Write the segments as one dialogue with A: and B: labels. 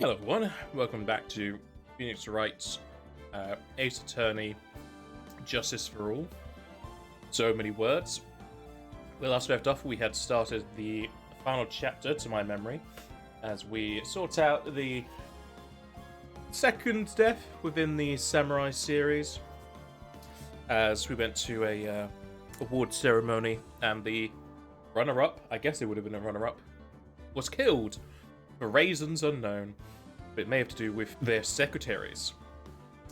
A: Hello everyone, welcome back to Phoenix Wright's Ace Attorney Justice for All. So many words. We last left off, we had started the final chapter, to my memory, as we sort out the second death within the Samurai series, as we went to a award ceremony, and the runner-up, I guess it would have been a runner-up, was killed for reasons unknown. But it may have to do with their secretaries.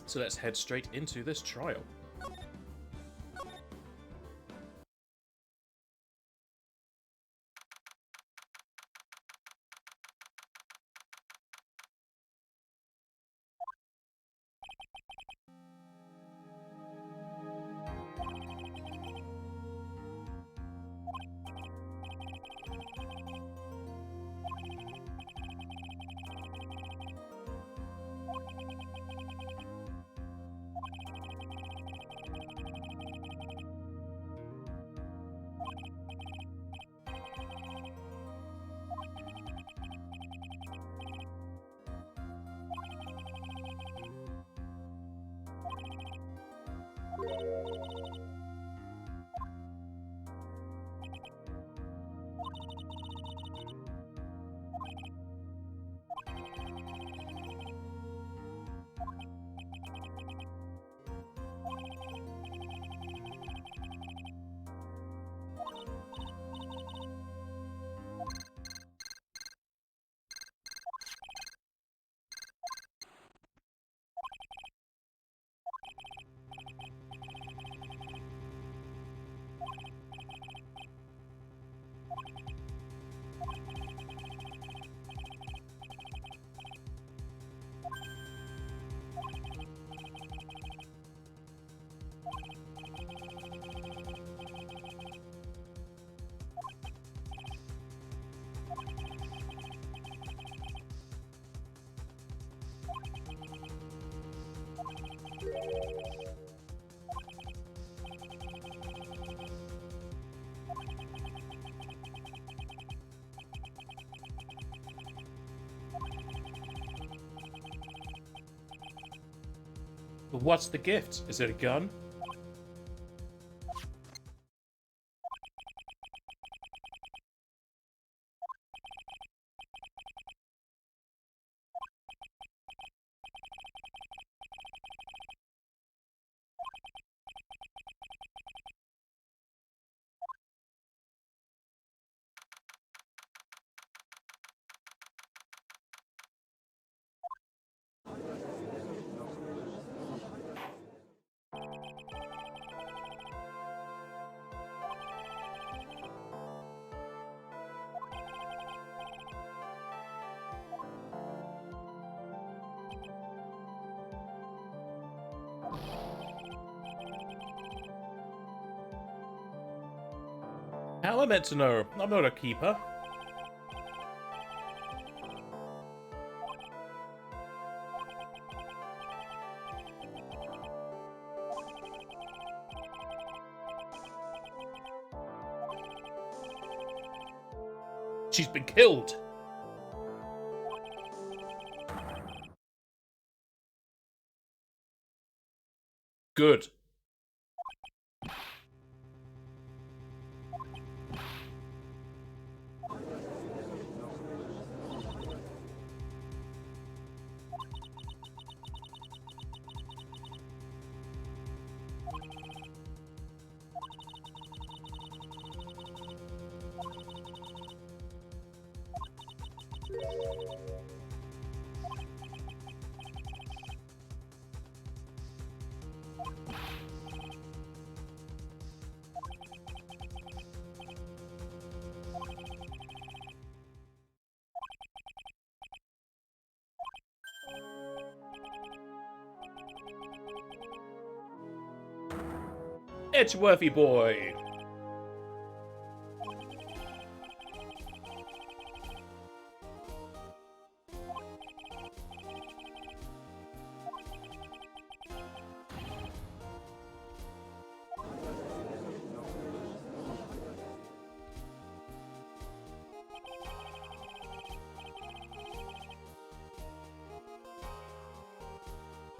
A: So let's head straight into this trial. But what's the gift? Is it a gun? How am I meant to know? I'm not a keeper. She's been killed. Good. Edgeworthy boy.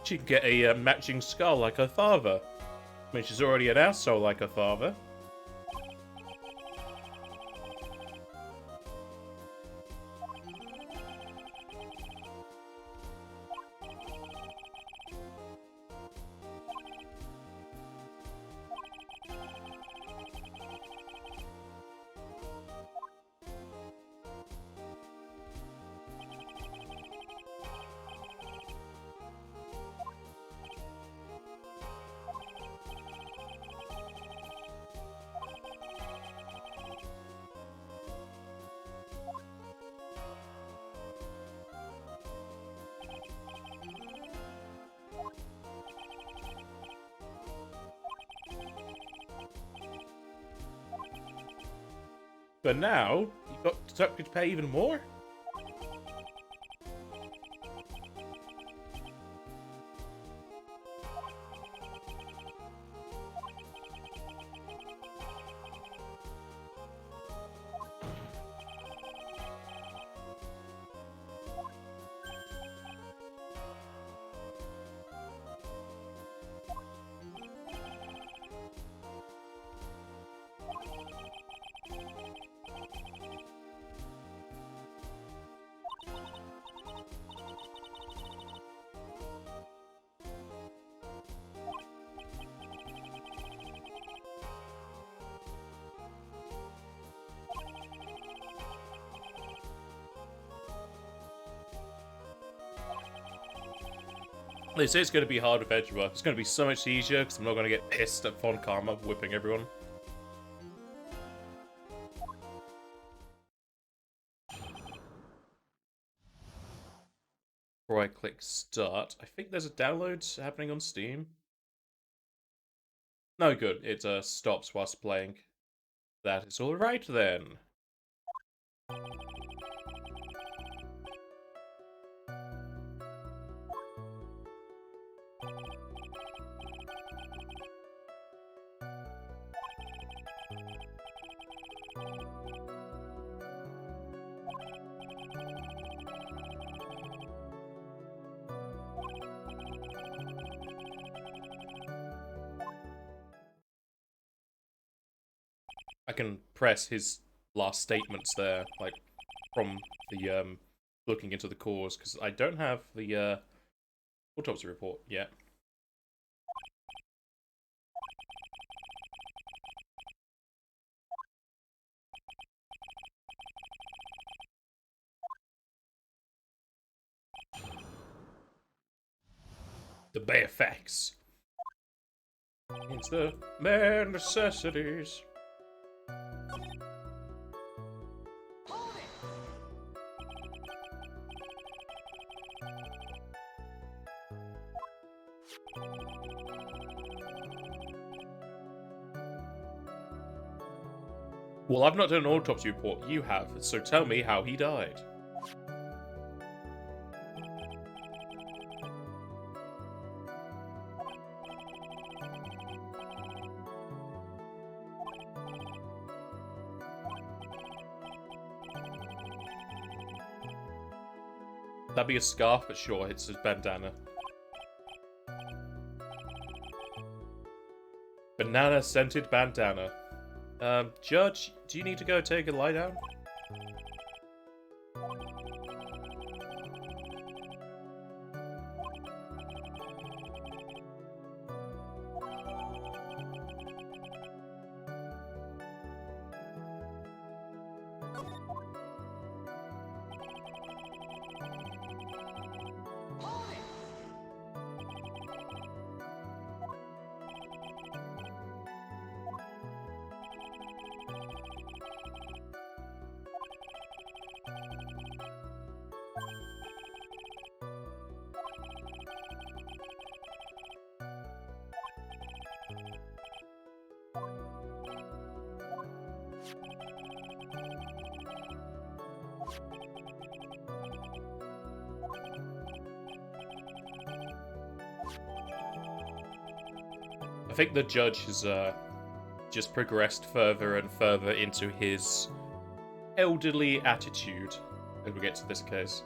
A: She can get a matching skull like her father. I mean, she's already an asshole like her father. But now, you've got to pay even more? They say it's going to be hard with edge work. It's going to be so much easier because I'm not going to get pissed at Fon Karma whipping everyone. Before I click start, I think there's a download happening on Steam. No, good. It stops whilst playing. That is all right then. I can press his last statements there, like, from the, looking into the cause, because I don't have the, autopsy report yet. The bare facts. It's the bare necessities. Well, I've not done an autopsy report, you have, so tell me how he died. That'd be a scarf, but sure, it's a bandana. Banana-scented bandana. Judge, do you need to go take a lie down? I think the judge has just progressed further and further into his elderly attitude as we get to this case.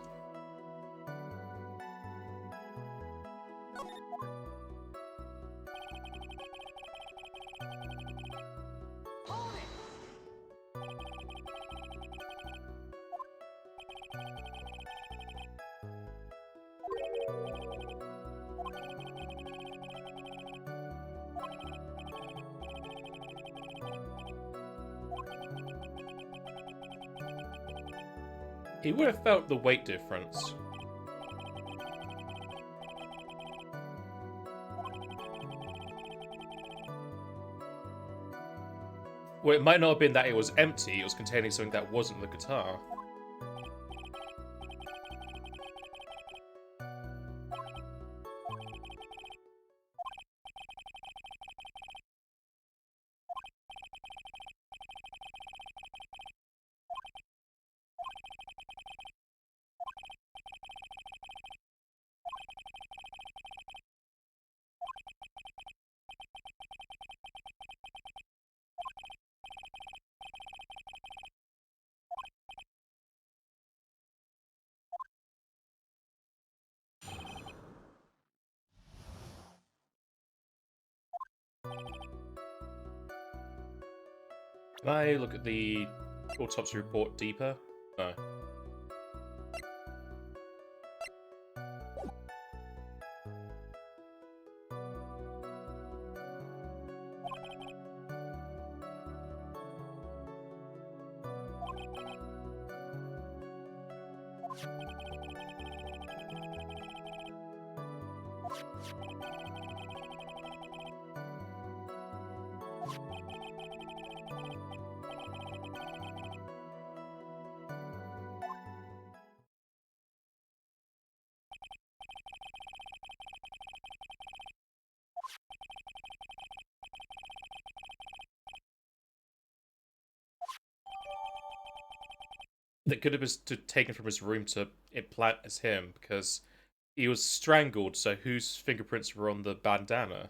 A: He would have felt the weight difference. Well, it might not have been that it was empty, it was containing something that wasn't the guitar. Can I look at the autopsy report deeper? No. That could have been taken from his room to implant as him, because he was strangled, so whose fingerprints were on the bandana?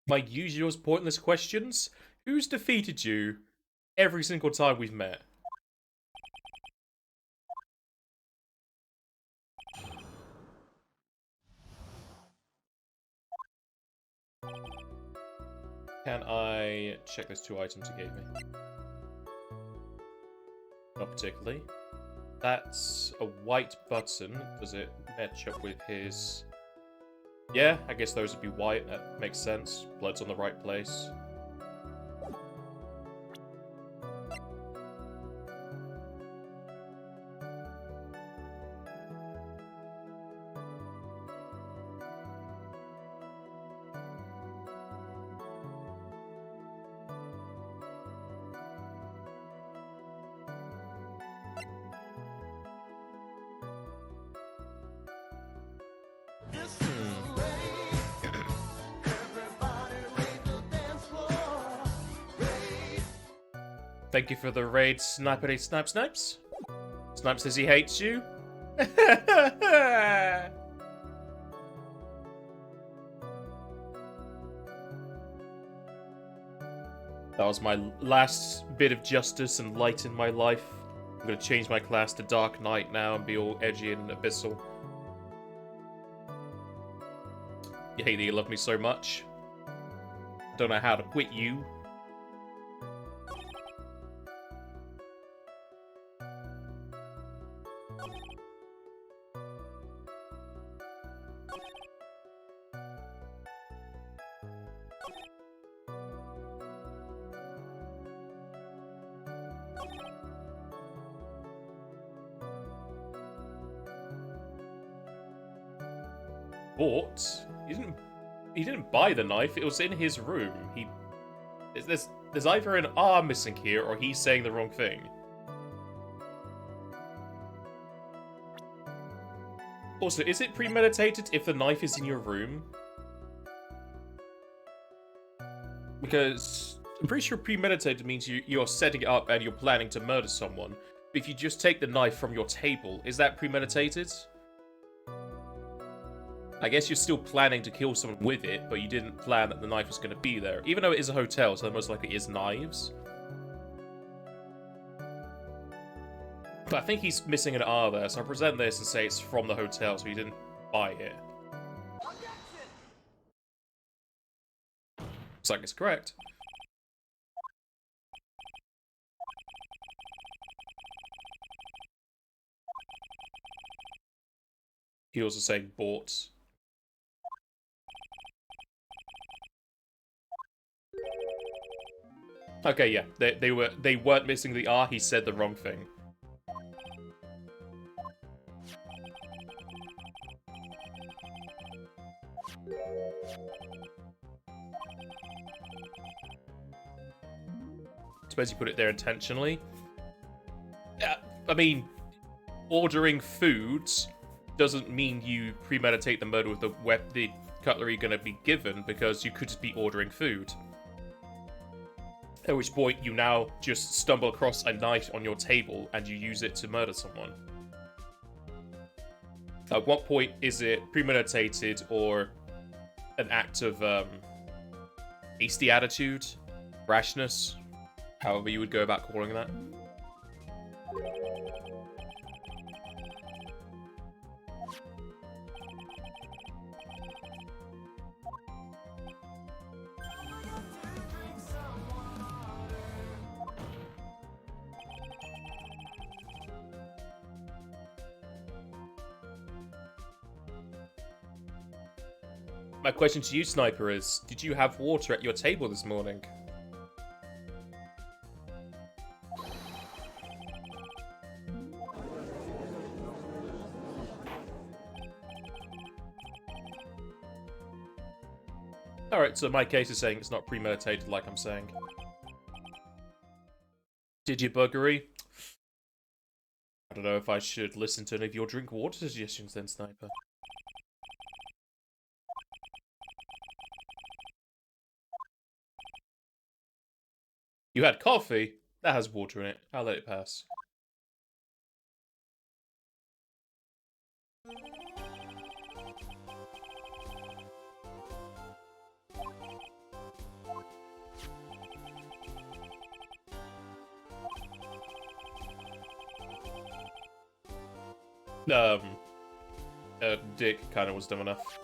A: My usual pointless questions? Who's defeated you every single time we've met? Can I check those 2 items he gave me? Not particularly. That's a white button. Does it match up with his... Yeah, I guess those would be white. That makes sense. Blood's on the right place. Thank you for the raid, Snipity Snipes. Snipe says he hates you. That was my last bit of justice and light in my life. I'm gonna change my class to Dark Knight now and be all edgy and abyssal. You hate that you love me so much. Don't know how to quit you. Bought? He didn't buy the knife. It was in his room. There's either an R missing here, or he's saying the wrong thing. Also, is it premeditated if the knife is in your room? Because I'm pretty sure premeditated means you're setting it up and you're planning to murder someone. But if you just take the knife from your table, is that premeditated? I guess you're still planning to kill someone with it, but you didn't plan that the knife was going to be there. Even though it is a hotel, so there most likely is knives. But I think he's missing an R there, so I'll present this and say it's from the hotel, so he didn't buy it. Looks like it's correct. He also saying bought. Okay, yeah, they weren't missing the R. He said the wrong thing. Suppose you put it there intentionally. Yeah, I mean, ordering foods doesn't mean you premeditate the murder with the cutlery going to be given, because you could just be ordering food. At which point you now just stumble across a knife on your table and you use it to murder someone. At what point is it premeditated or an act of hasty attitude, rashness, however you would go about calling that? My question to you, Sniper, is, did you have water at your table this morning? Alright, so my case is saying it's not premeditated like I'm saying. Did you buggery? I don't know if I should listen to any of your drink water suggestions then, Sniper. You had coffee? That has water in it. I'll let it pass. Dick kind of was dumb enough.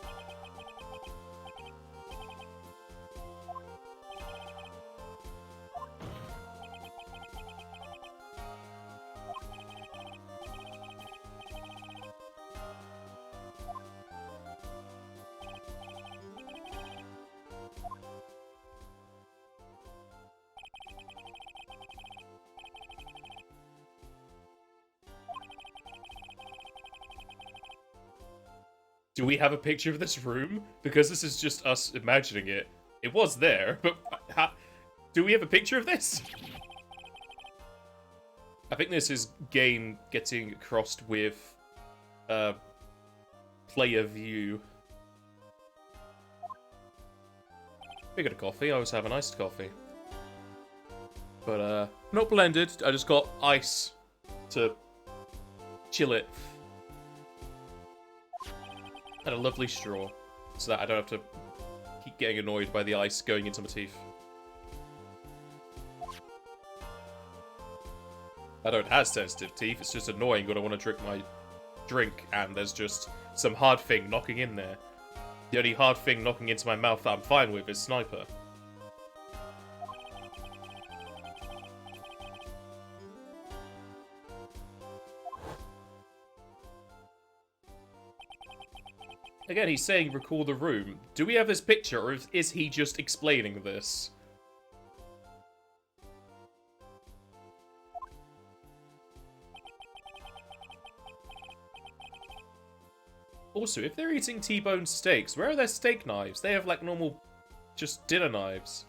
A: Do we have a picture of this room? Because this is just us imagining it. It was there, but do we have a picture of this? I think this is game getting crossed with player view. We got a coffee. I always have an iced coffee. But not blended. I just got ice to chill it. And a lovely straw, so that I don't have to keep getting annoyed by the ice going into my teeth. I don't have sensitive teeth, it's just annoying when I want to drink my drink and there's just some hard thing knocking in there. The only hard thing knocking into my mouth that I'm fine with is Sniper. Again, he's saying recall the room. Do we have this picture, or is he just explaining this? Also, if they're eating T-bone steaks, where are their steak knives? They have, like, normal, just dinner knives.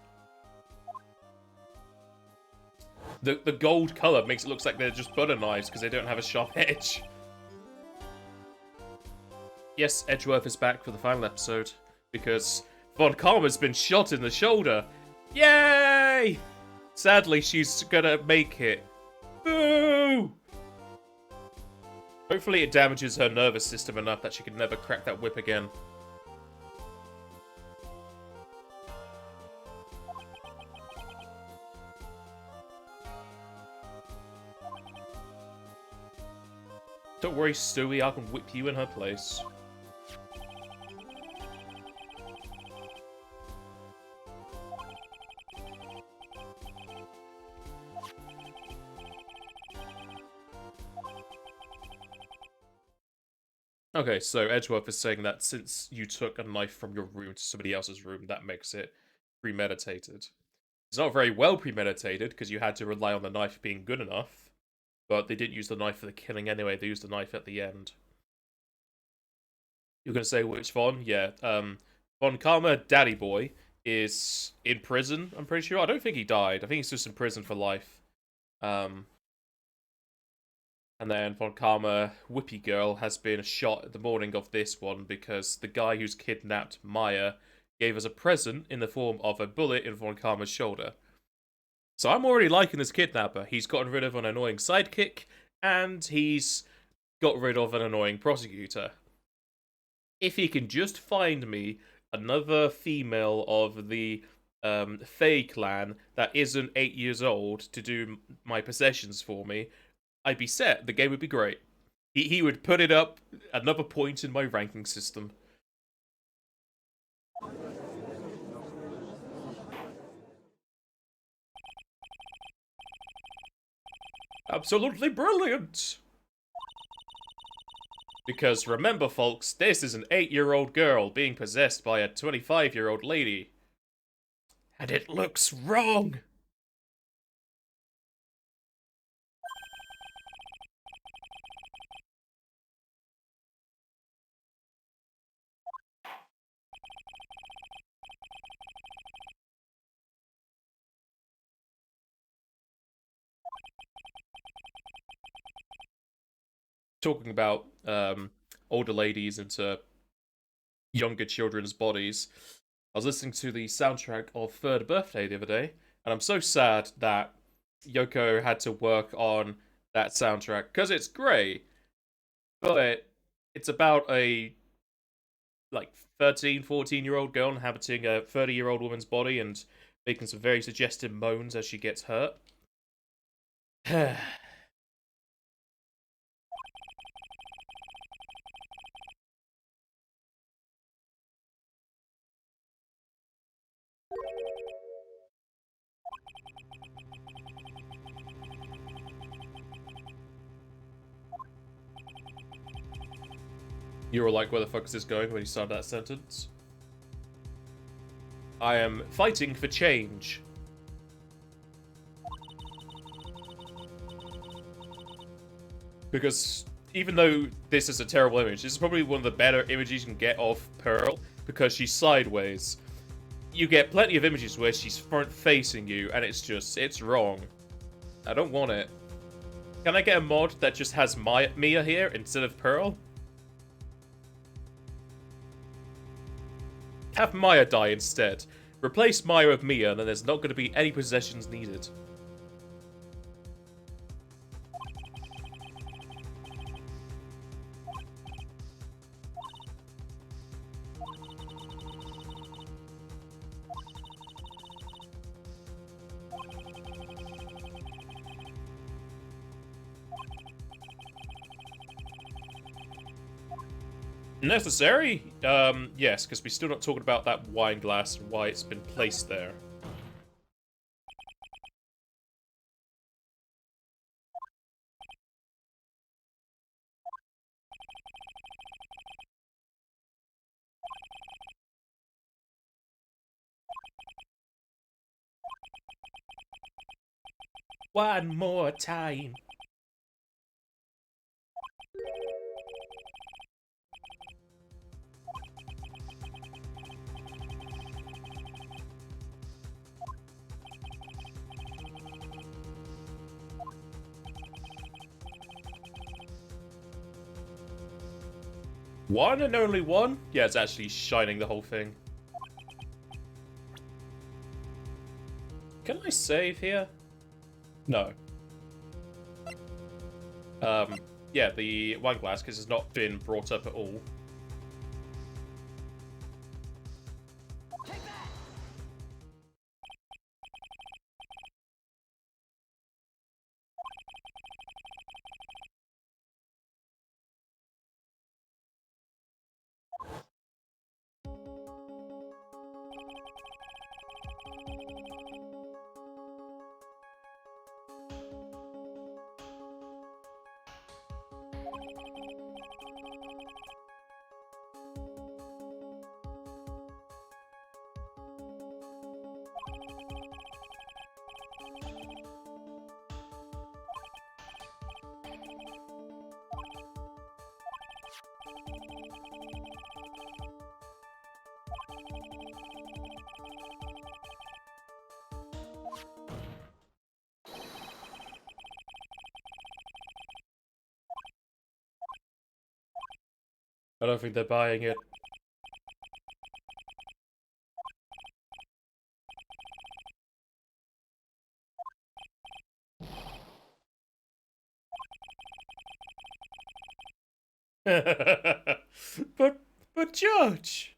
A: The gold colour makes it look like they're just butter knives because they don't have a sharp edge. Yes, Edgeworth is back for the final episode, because Von Karma's been shot in the shoulder. Yay! Sadly, she's gonna make it. Boo! Hopefully it damages her nervous system enough that she can never crack that whip again. Don't worry, Stewie, I can whip you in her place. Okay, so Edgeworth is saying that since you took a knife from your room to somebody else's room, that makes it premeditated. It's not very well premeditated, because you had to rely on the knife being good enough, but they didn't use the knife for the killing anyway, they used the knife at the end. You're gonna say which Von? Yeah, Von Karma Daddy Boy is in prison, I'm pretty sure. I don't think he died, I think he's just in prison for life. And then Von Karma Whippy Girl has been shot at the morning of this one because the guy who's kidnapped Maya gave us a present in the form of a bullet in Von Karma's shoulder. So I'm already liking this kidnapper. He's gotten rid of an annoying sidekick, and he's got rid of an annoying prosecutor. If he can just find me another female of the Fae clan that isn't 8 years old to do my possessions for me, I'd be set. The game would be great. He would put it up another point in my ranking system. Absolutely brilliant! Because remember, folks, this is an 8-year-old girl being possessed by a 25-year-old lady. And it looks wrong! Talking about older ladies into younger children's bodies, I was listening to the soundtrack of Third Birthday the other day, and I'm so sad that Yoko had to work on that soundtrack, because it's great, but it's about a like 13, 14-year-old girl inhabiting a 30-year-old woman's body and making some very suggestive moans as she gets hurt. You were like, where the fuck is this going when you started that sentence? I am fighting for change. Because even though this is a terrible image, this is probably one of the better images you can get of Pearl, because she's sideways. You get plenty of images where she's front-facing you, and it's wrong. I don't want it. Can I get a mod that just has Mia here instead of Pearl? Have Maya die instead. Replace Maya with Mia, and then there's not going to be any possessions needed. Necessary? Yes, because we're still not talking about that wine glass and why it's been placed there. One more time. One and only one? Yeah, it's actually shining the whole thing. Can I save here? No. Yeah, the wine glass, because it's not been brought up at all. I don't think they're buying it. but Judge.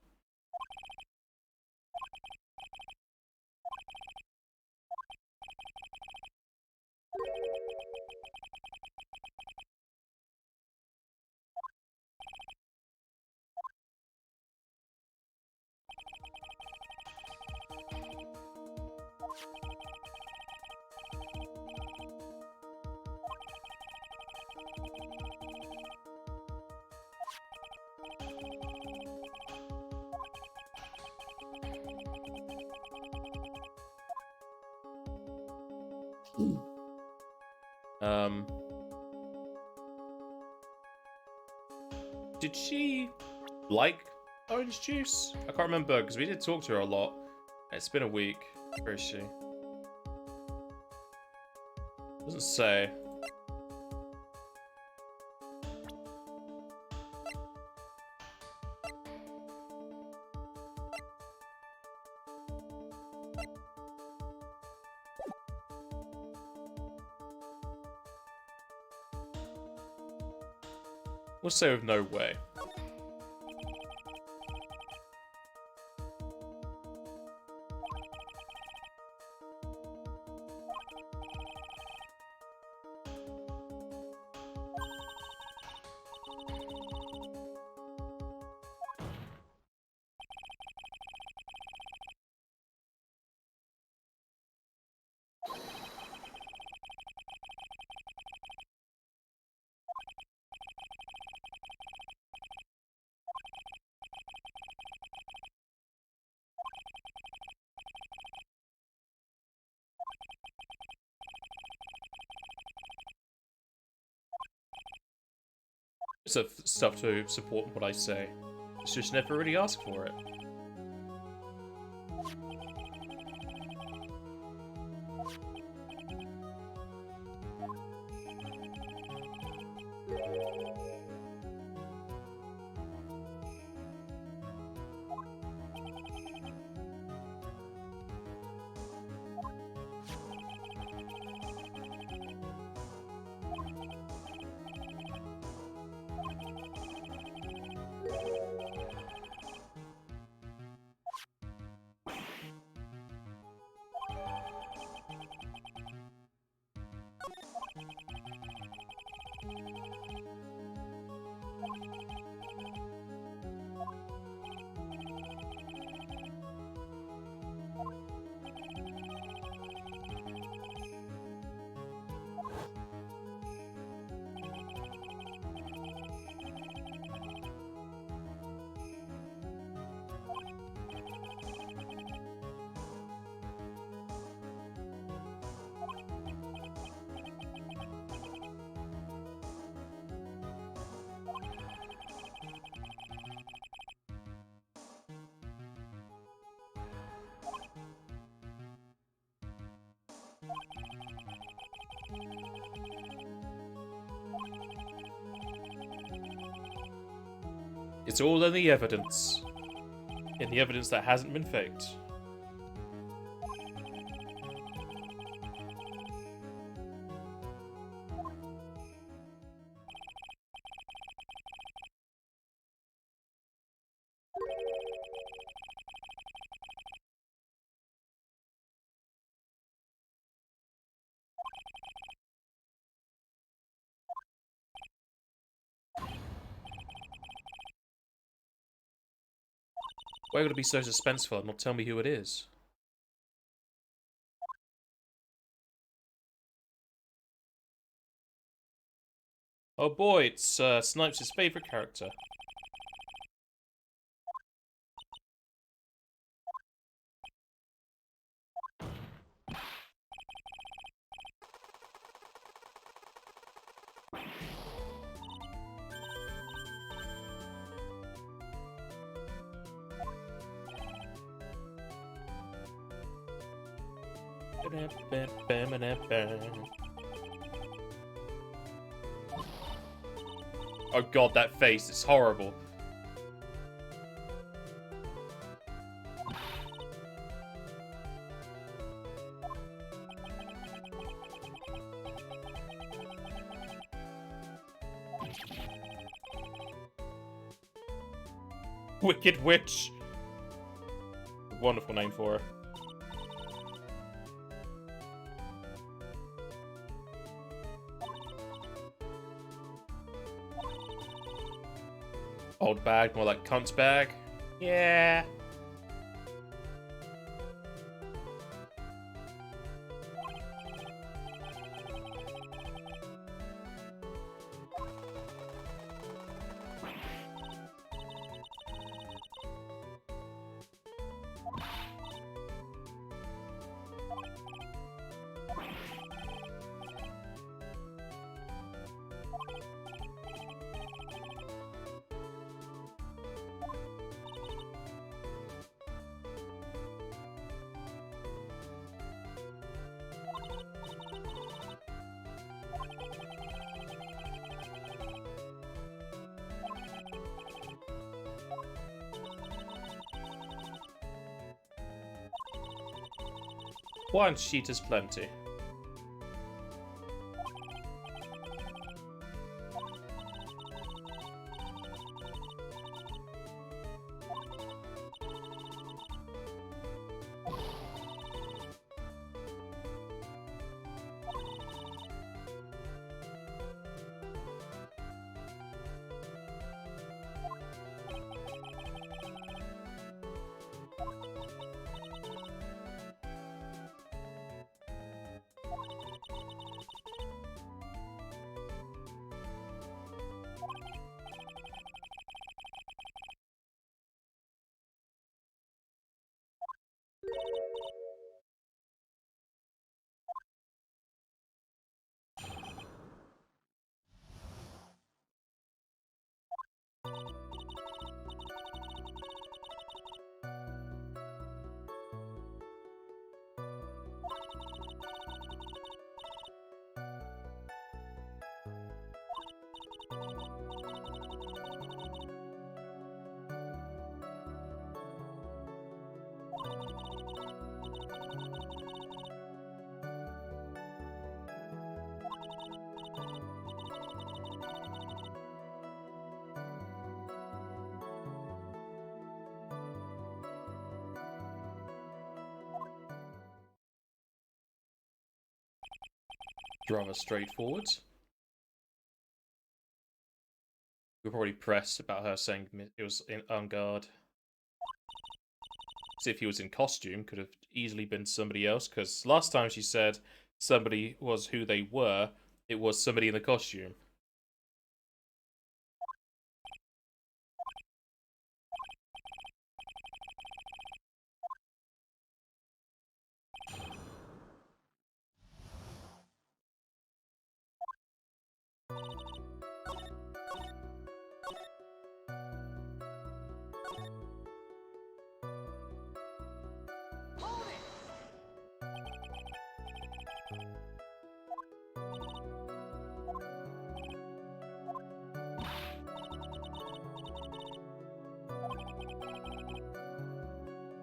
A: Did she like orange juice? I can't remember because we did talk to her a lot. It's been a week. Where is she? Doesn't say. We'll say with no way. It's stuff to support what I say. It's just never really asked for it. It's all in the evidence. In the evidence that hasn't been faked. Why are you gonna be so suspenseful and not tell me who it is? Oh boy, it's Snipes' favourite character. Oh god, that face, it's horrible. Wicked Witch. Wonderful name for her. Old bag, more like cunt's bag. Yeah. One sheet is plenty. Rather straightforward. We're probably pressed about her saying it was on guard. So if he was in costume, could have easily been somebody else, because last time she said somebody was who they were, it was somebody in the costume.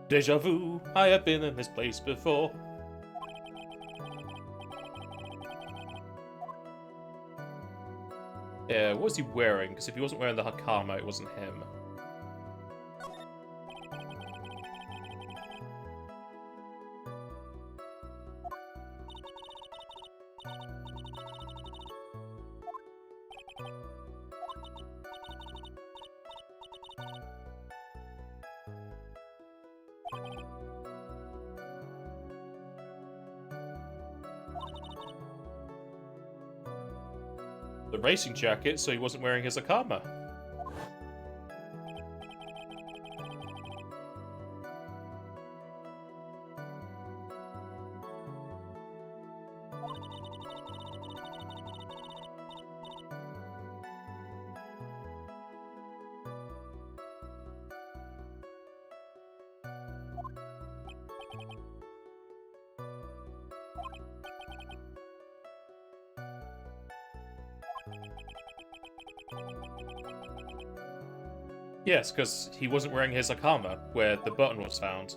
A: Deja vu, I have been in this place before. Yeah, what was he wearing? Because if he wasn't wearing the Hakama, it wasn't him. the racing jacket so he wasn't wearing his Akama. Yes, because he wasn't wearing his Akama, where the button was found.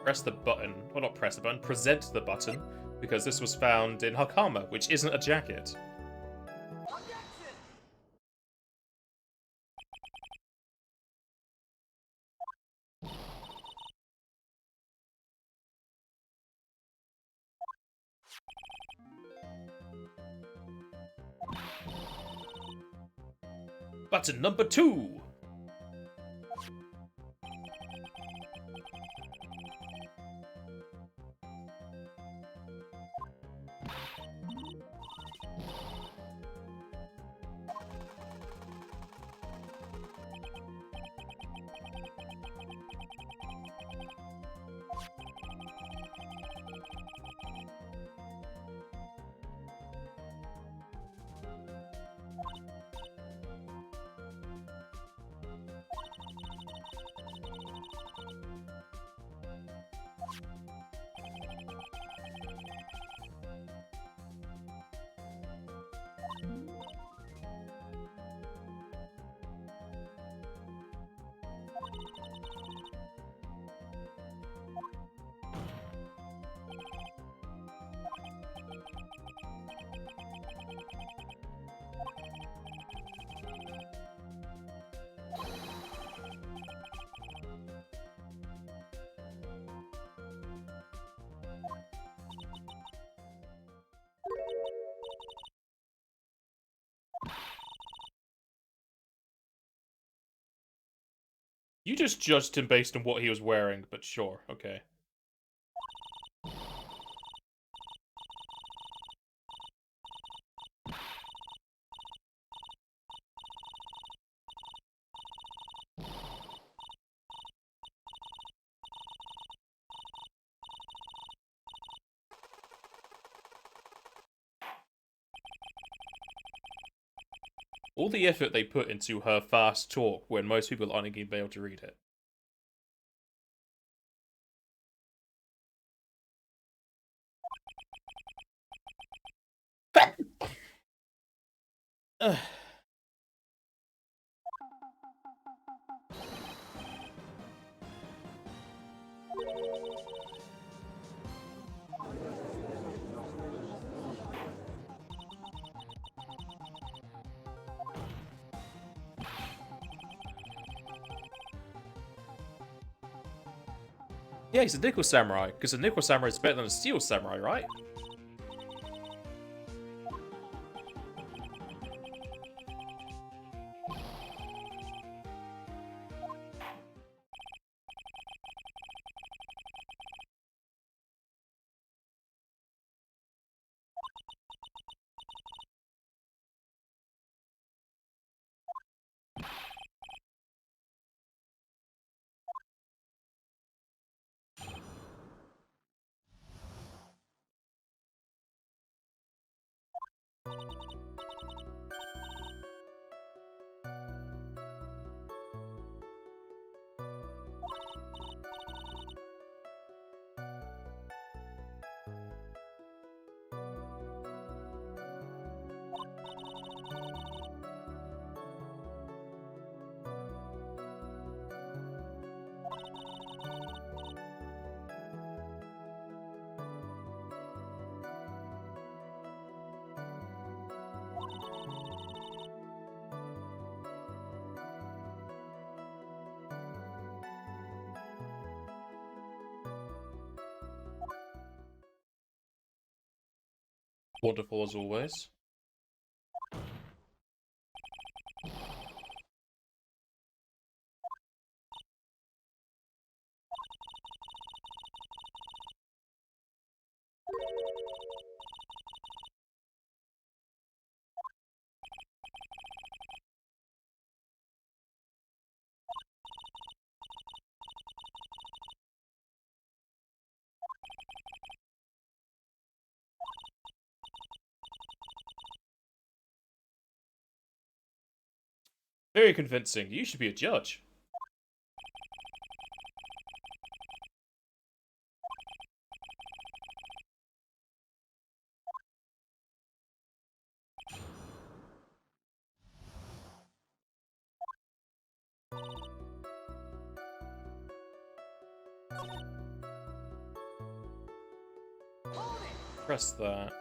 A: Press the button. Well, not press the button, present the button, because this was found in Hakama, which isn't a jacket. Button number 2! You just judged him based on what he was wearing, but sure, okay. All the effort they put into her fast talk when most people aren't going to be able to read it. Yeah, he's a nickel samurai, because a nickel samurai is better than a steel samurai, right? Wonderful as always. Very convincing. You should be a judge. Press that.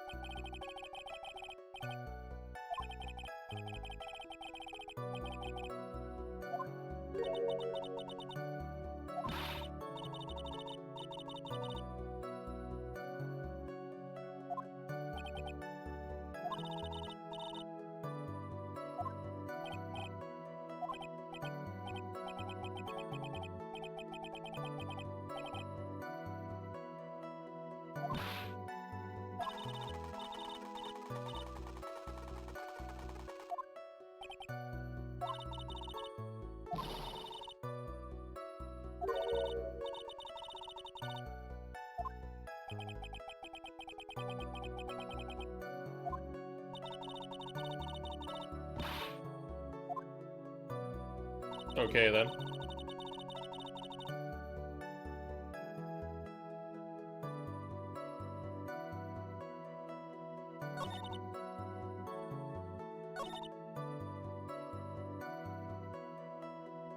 A: Okay, then.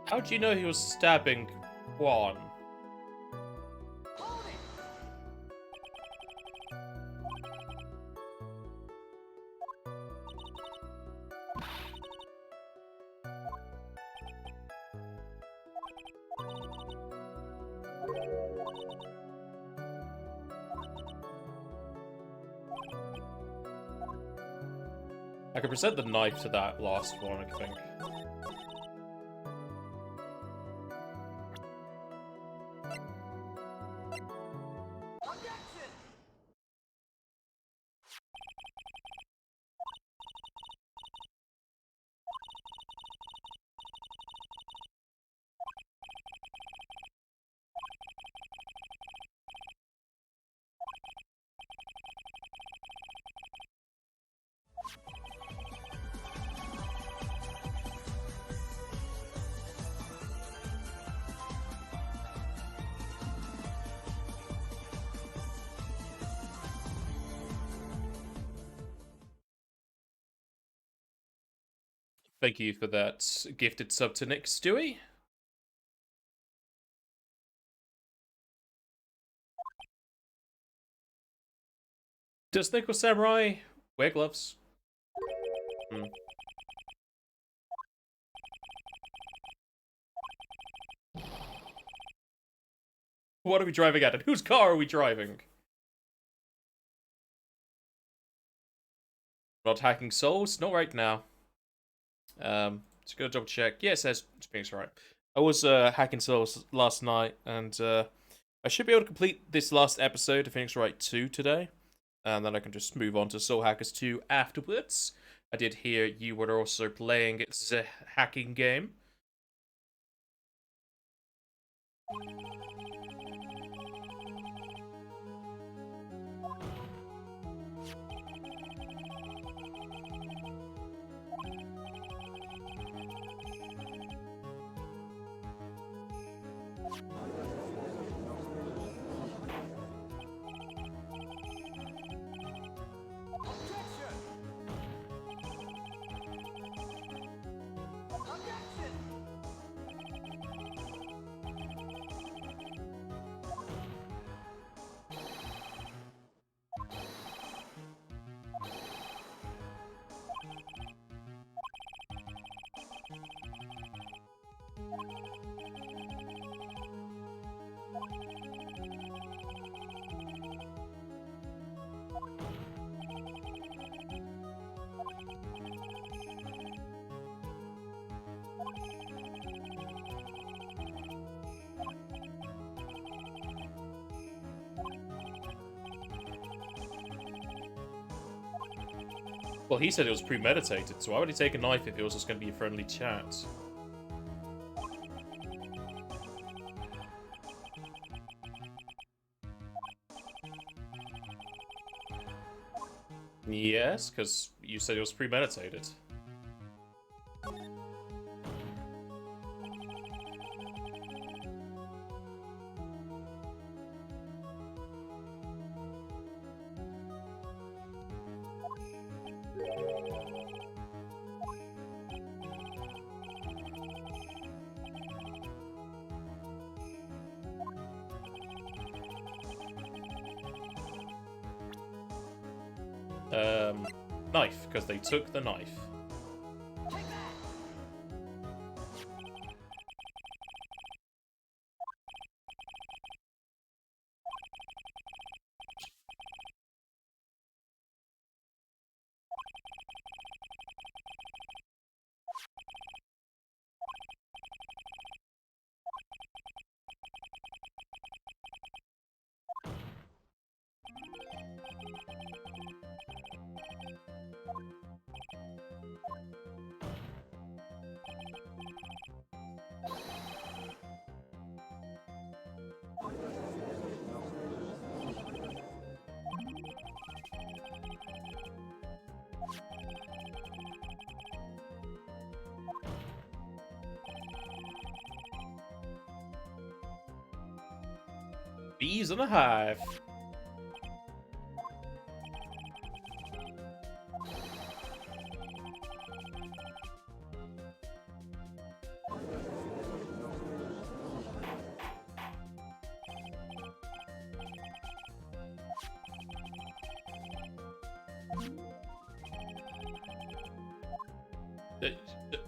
A: How'd you know he was stabbing Juan? I could present the knife to that last one, I think. Thank you for that gifted sub to Nick Stewie. Does Nickel Samurai wear gloves? What are we driving at? And whose car are we driving? Not hacking souls? Not right now. Let's go double check. Yeah, it says Phoenix Wright. I was hacking souls last night, and I should be able to complete this last episode of Phoenix Wright 2 today. And then I can just move on to Soul Hackers 2 afterwards. I did hear you were also playing the hacking game. Well, he said it was premeditated, so why would he take a knife if it was just going to be a friendly chat? Yes, because you said it was premeditated. Knife, because they took the knife. Bees in a hive.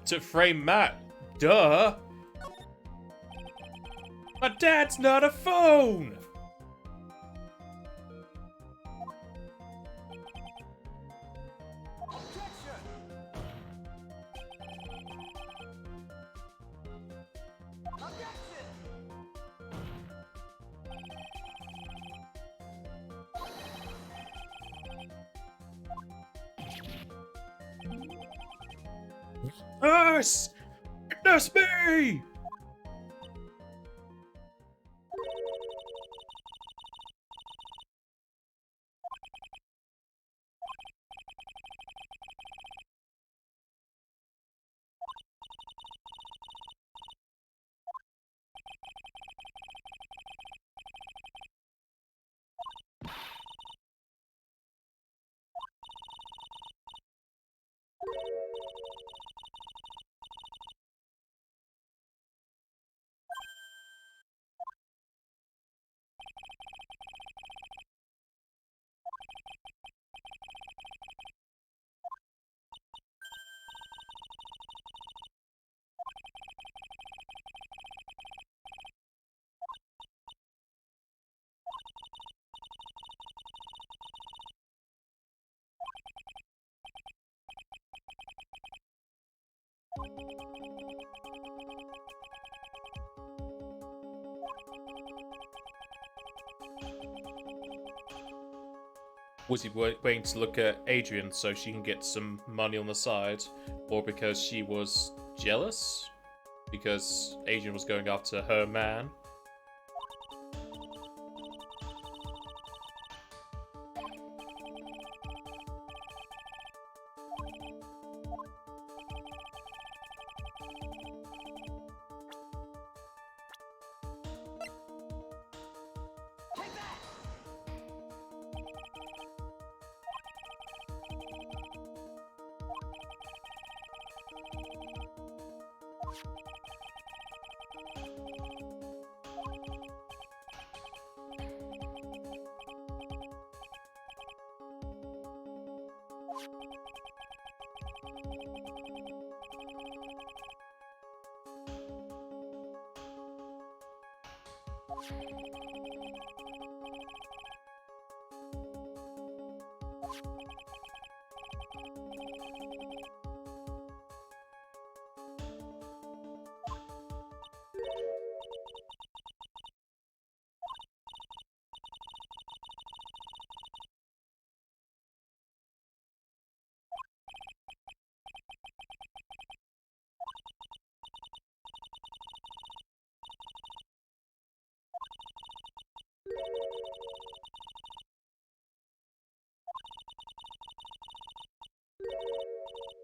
A: To frame Matt. Duh. My dad's not a phone. Yes! That's me! Was he waiting to look at Adrian so she can get some money on the side? Or because she was jealous? Because Adrian was going after her man?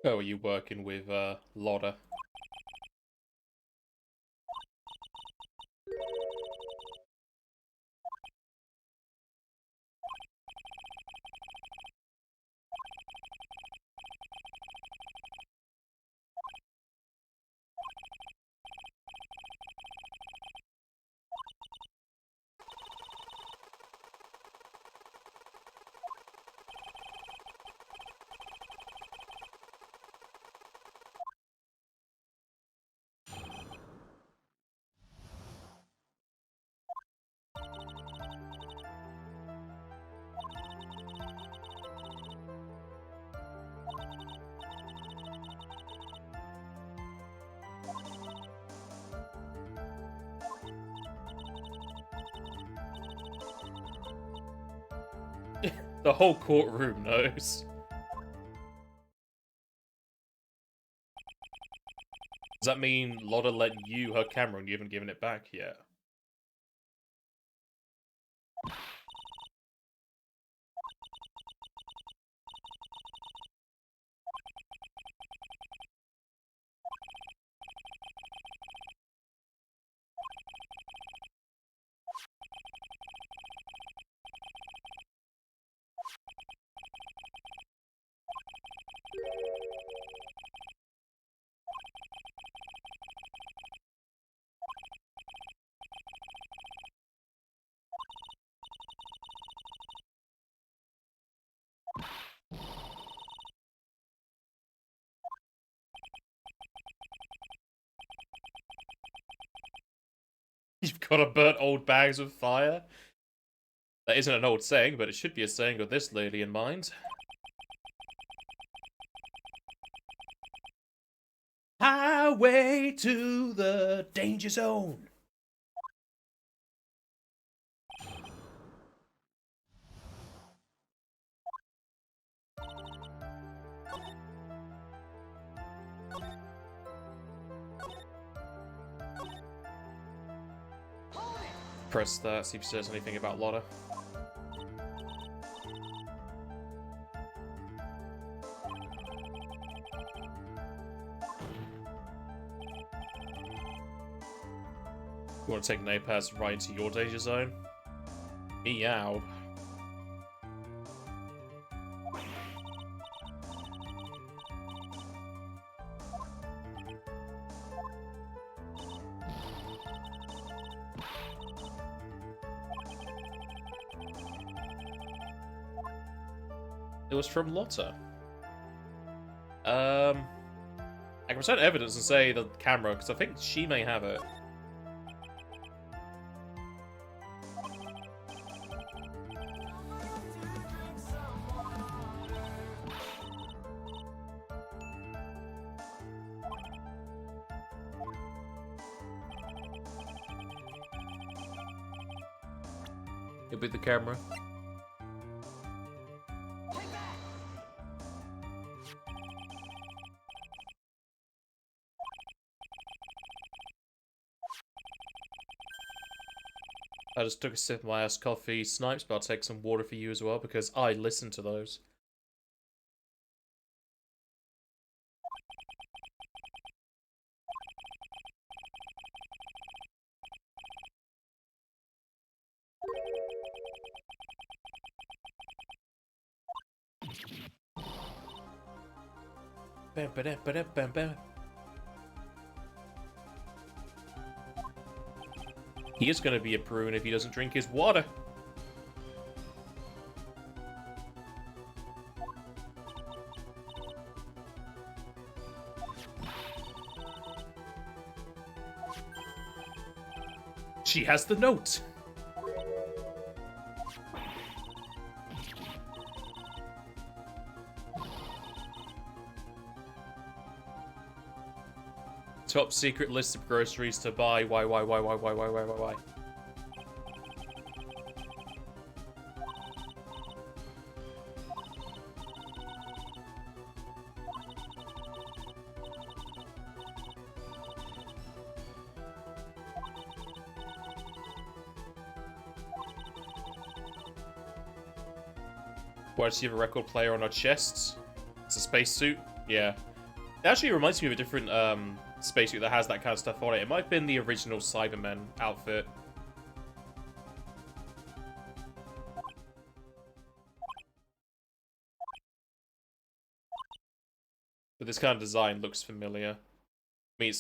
A: Oh, are you working with Lotta? The whole courtroom knows. Does that mean Lotta let you her camera and you haven't given it back yet? You've got to burn old bags with fire? That isn't an old saying, but it should be a saying with this lady in mind. Highway to the danger zone. Press that, see if it says anything about Lotta. You want to take Napaz right into your danger zone? Meow. It was from Lotta. I can present evidence and say the camera, because I think she may have it. It'll be the camera. I just took a sip of my iced coffee. Snipes, but I'll take some water for you as well, because I listen to those. Bam, ba-dam, ba-dam, bam, bam. He is going to be a prune if he doesn't drink his water. She has the note. Top secret list of groceries to buy. Why? Why does she have a record player on her chest? It's a spacesuit? Yeah. It actually reminds me of a different spacesuit that has that kind of stuff on it. It might have been the original Cybermen outfit. But this kind of design looks familiar. I mean,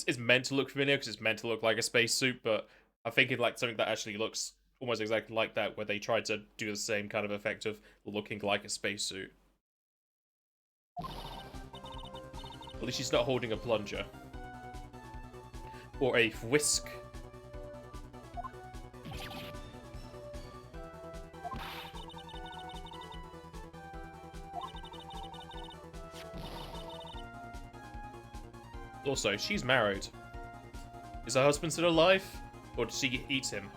A: it's meant to look familiar because it's meant to look like a spacesuit, but I'm thinking like something that actually looks almost exactly like that, where they tried to do the same kind of effect of looking like a spacesuit. At least she's not holding a plunger. Or a whisk. Also, she's married. Is her husband still alive? Or did she eat him?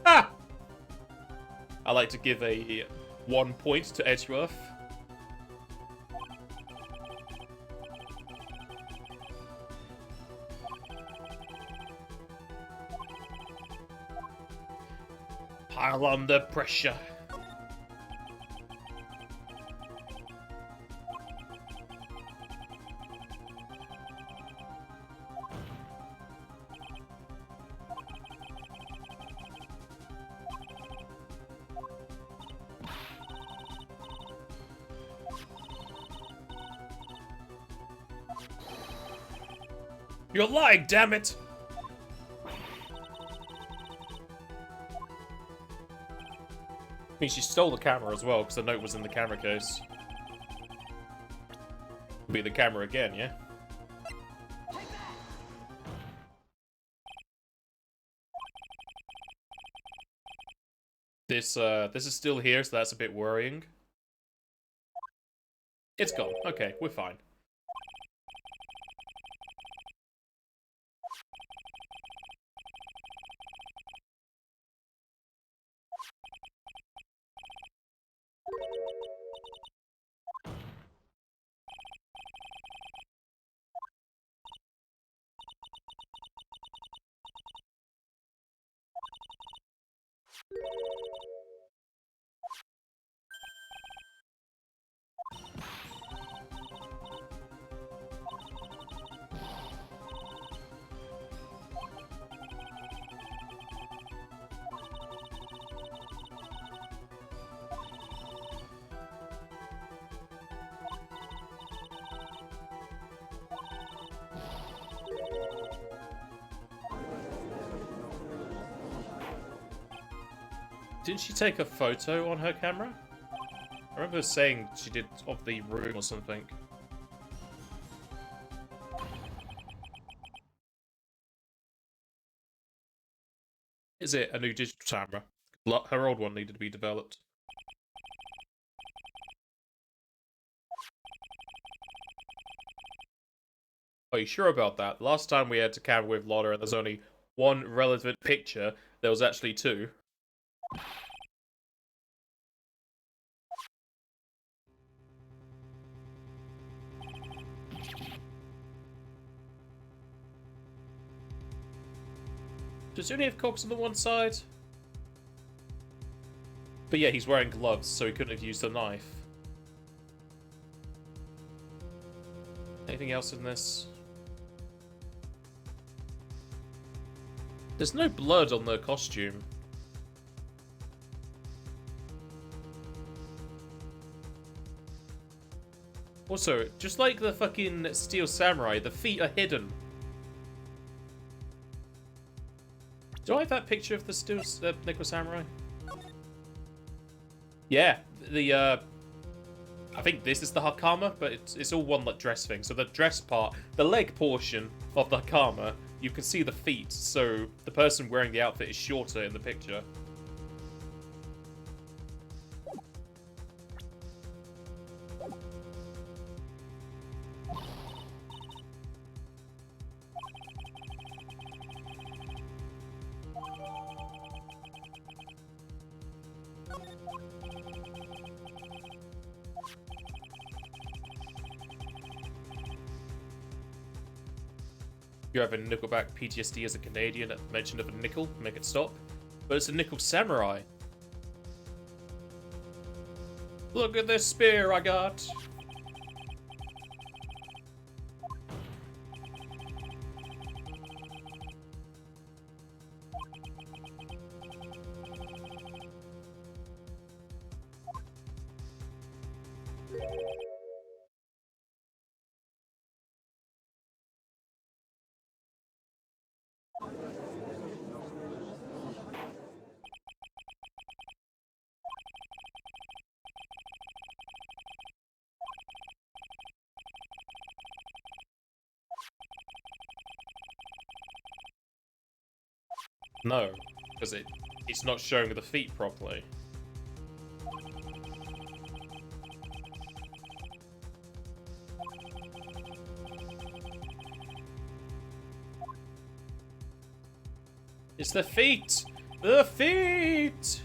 A: Ah! I like to give a 1 point to Edgeworth. Pile on the pressure. You're lying, damn it! I mean, she stole the camera as well, because the note was in the camera case. Be the camera again, yeah? This is still here, so that's a bit worrying. It's gone. Okay, we're fine. Didn't she take a photo on her camera? I remember saying she did of the room or something. Is it a new digital camera? Her old one needed to be developed. Are you sure about that? Last time we had a camera with Lotta and there's only one relevant picture. There was actually two. Does he only have cogs on the one side? But yeah, he's wearing gloves, so he couldn't have used a knife. Anything else in this? There's no blood on the costume. Also, just like the fucking Steel Samurai, the feet are hidden. Do I have that picture of the Steel Nickel Samurai? Yeah, I think this is the Hakama, but it's all one like dress thing. So the dress part, the leg portion of the Hakama, you can see the feet, so the person wearing the outfit is shorter in the picture. You have a Nickelback PTSD as a Canadian at mention of a nickel, make it stop. But it's a nickel samurai. Look at this spear I got. No, because it's not showing the feet properly. It's the feet! The feet!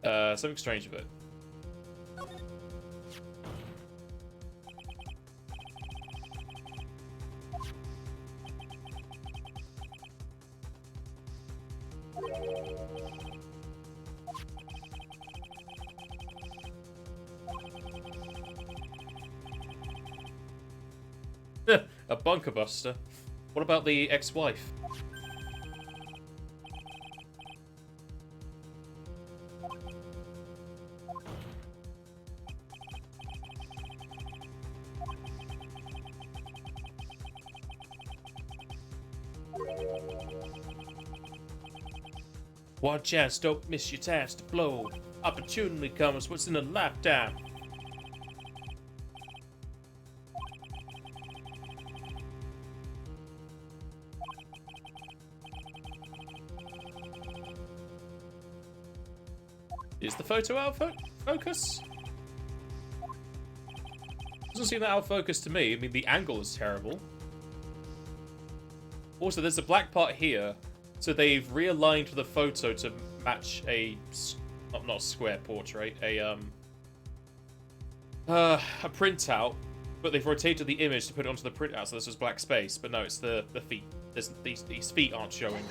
A: Something strange with it. A bunker buster. What about the ex-wife? One chance, don't miss your chance to blow. Opportunity comes once in a lifetime. Is the photo out of focus? Doesn't seem that out of focus to me. I mean, the angle is terrible. Also, there's a black part here, so they've realigned the photo to match a not a square portrait, a printout, but they've rotated the image to put it onto the printout, so this is black space. But no, it's the feet. These feet aren't showing.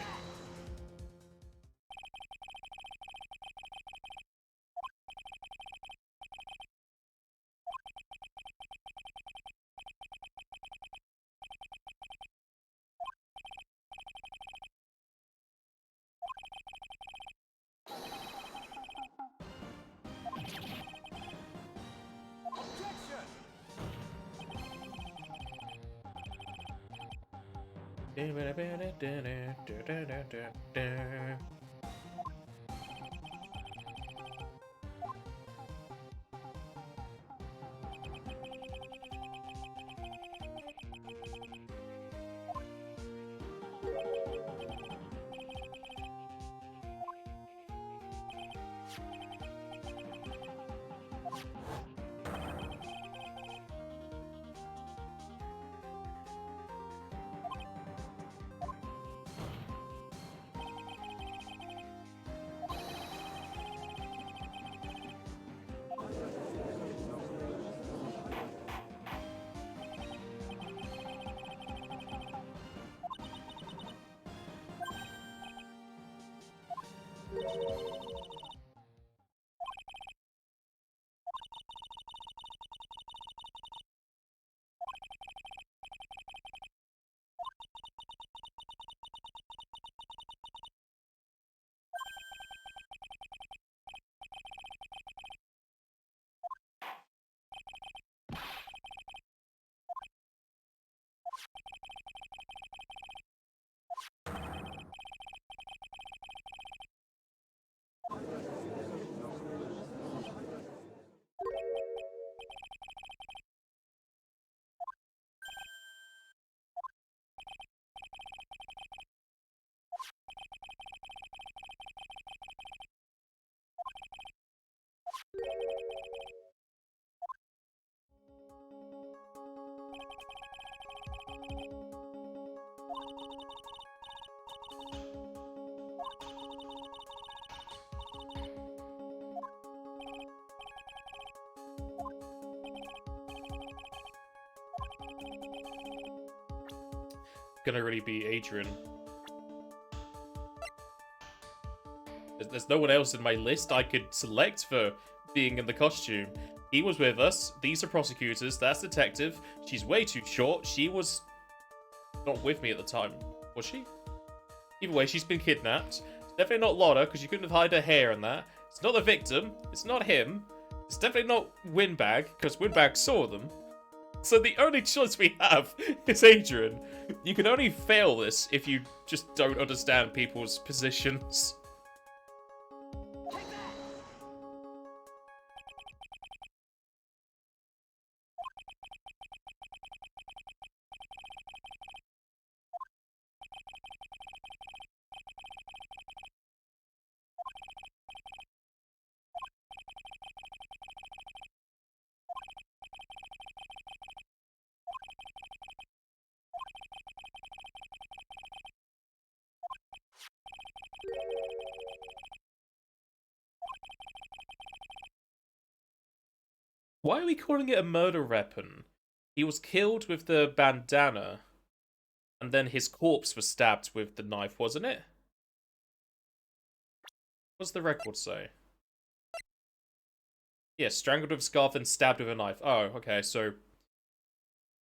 A: Gonna really be Adrian. there's no one else in my list I could select for being in the costume. He was with us. These are prosecutors. That's detective. She's way too short. She was not with me at the time. Was she? Either way, she's been kidnapped. It's definitely not Lotta, because she couldn't have hide her hair and that. It's not the victim. It's not him. It's definitely not Windbag, because Windbag saw them. So the only choice we have is Adrian. You can only fail this if you just don't understand people's positions. Why are we calling it a murder weapon? He was killed with the bandana, and then his corpse was stabbed with the knife, wasn't it? What does the record say? Yeah, strangled with a scarf and stabbed with a knife. Oh, okay, so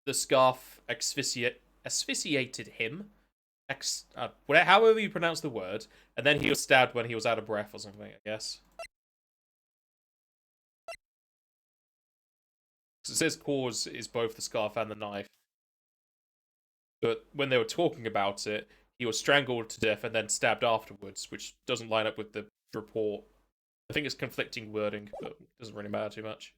A: the scarf asphyxiated him. However you pronounce the word, and then he was stabbed when he was out of breath or something, I guess. So it says cause is both the scarf and the knife. But when they were talking about it, he was strangled to death and then stabbed afterwards, which doesn't line up with the report. I think it's conflicting wording, but it doesn't really matter too much.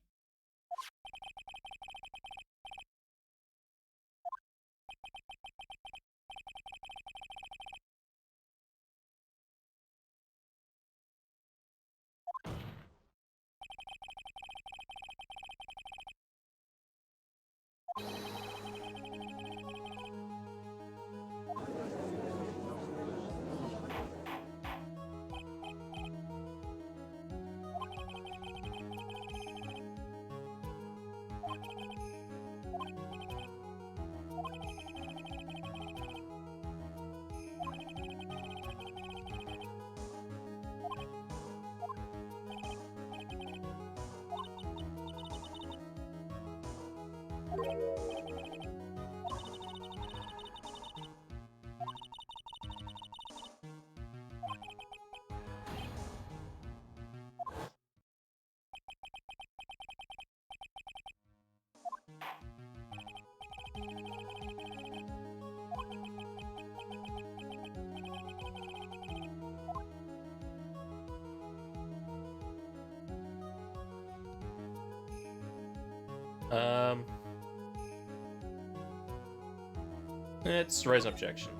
A: Let's raise an objection.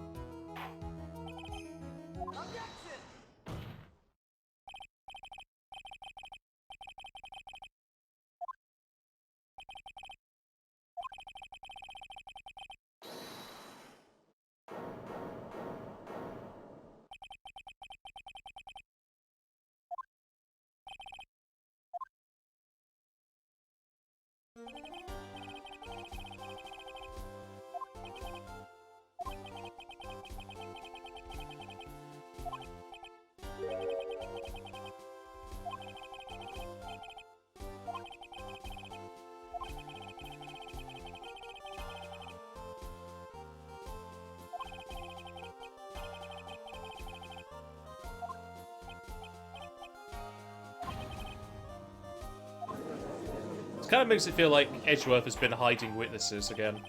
A: It kind of makes it feel like Edgeworth has been hiding witnesses again.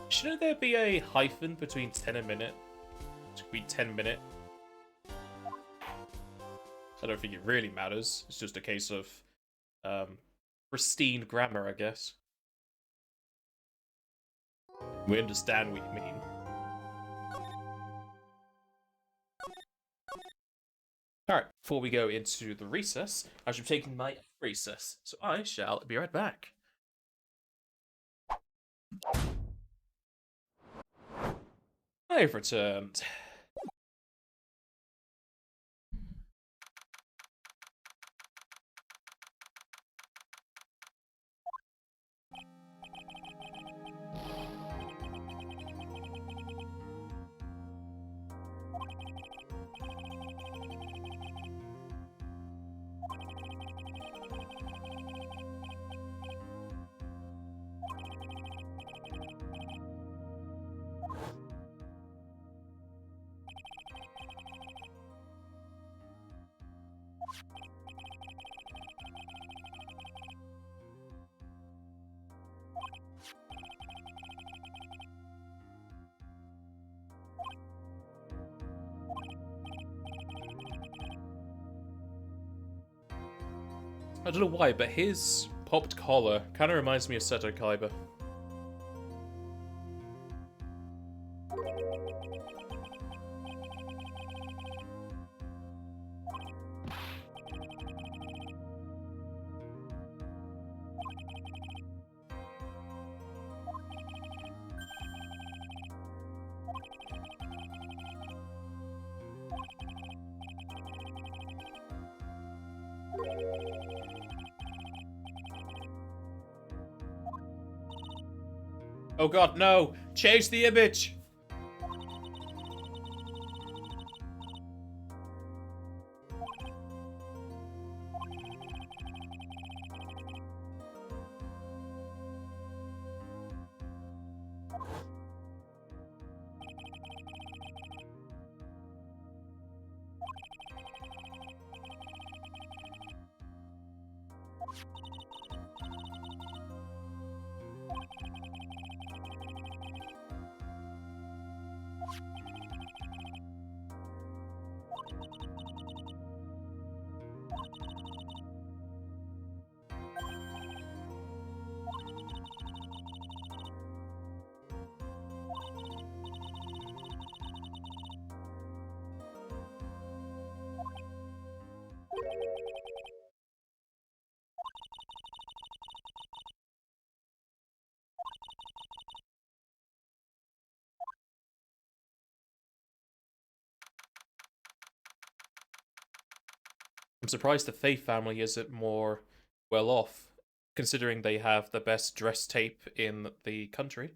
A: Shouldn't there be a hyphen between 10 and minute? It should be 10 minute. I don't think it really matters. It's just a case of pristine grammar, I guess. We understand what you mean. Alright, before we go into the recess, I should be taking my recess, so I shall be right back. I've returned. I don't know why, but his popped collar kind of reminds me of Seto Kaiba. Oh god, no! Chase the image! I'm surprised the Faith family isn't more well off, considering they have the best dress tape in the country.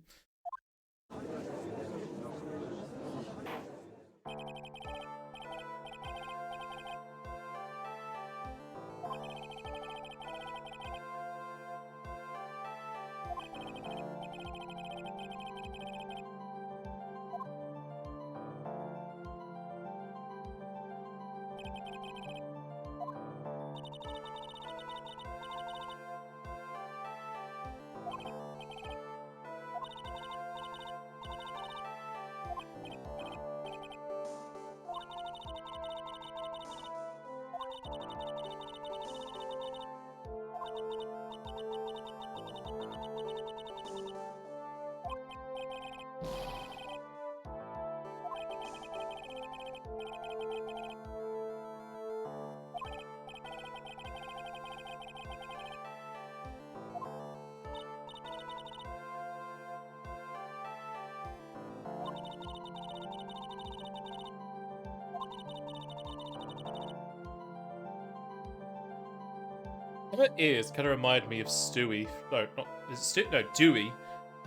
A: That is kind of remind me of Stewie. No, not is it Stu? No, Dewey.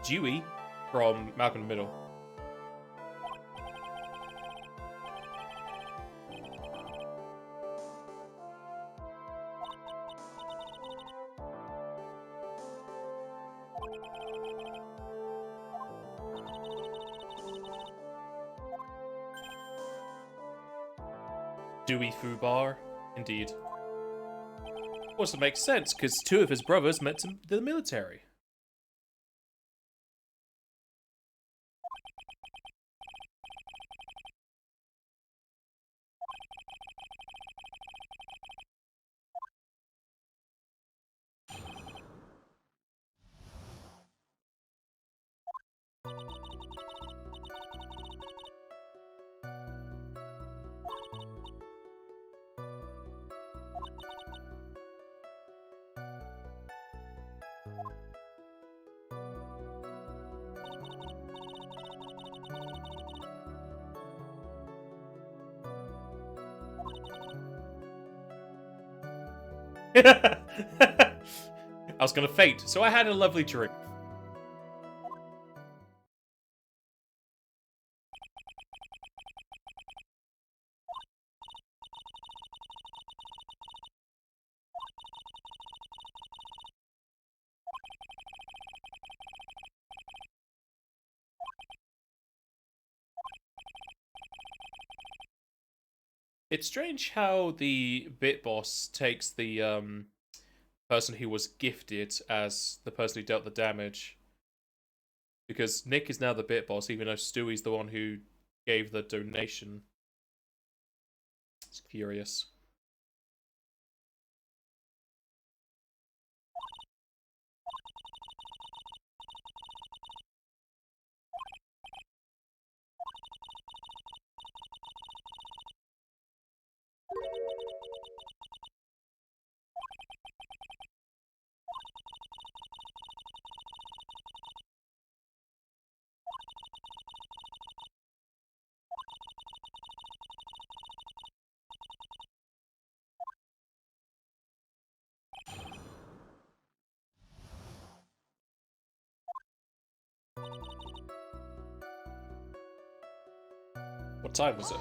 A: Dewey from Malcolm in the Middle. Dewey Fubar, indeed. Also makes sense, because two of his brothers went to the military. I was gonna faint, so I had a lovely drink. It's strange how the Bit Boss takes the person who was gifted as the person who dealt the damage. Because Nick is now the Bit Boss, even though Stewie's the one who gave the donation. It's curious. What time was it?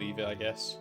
A: Leave it, I guess.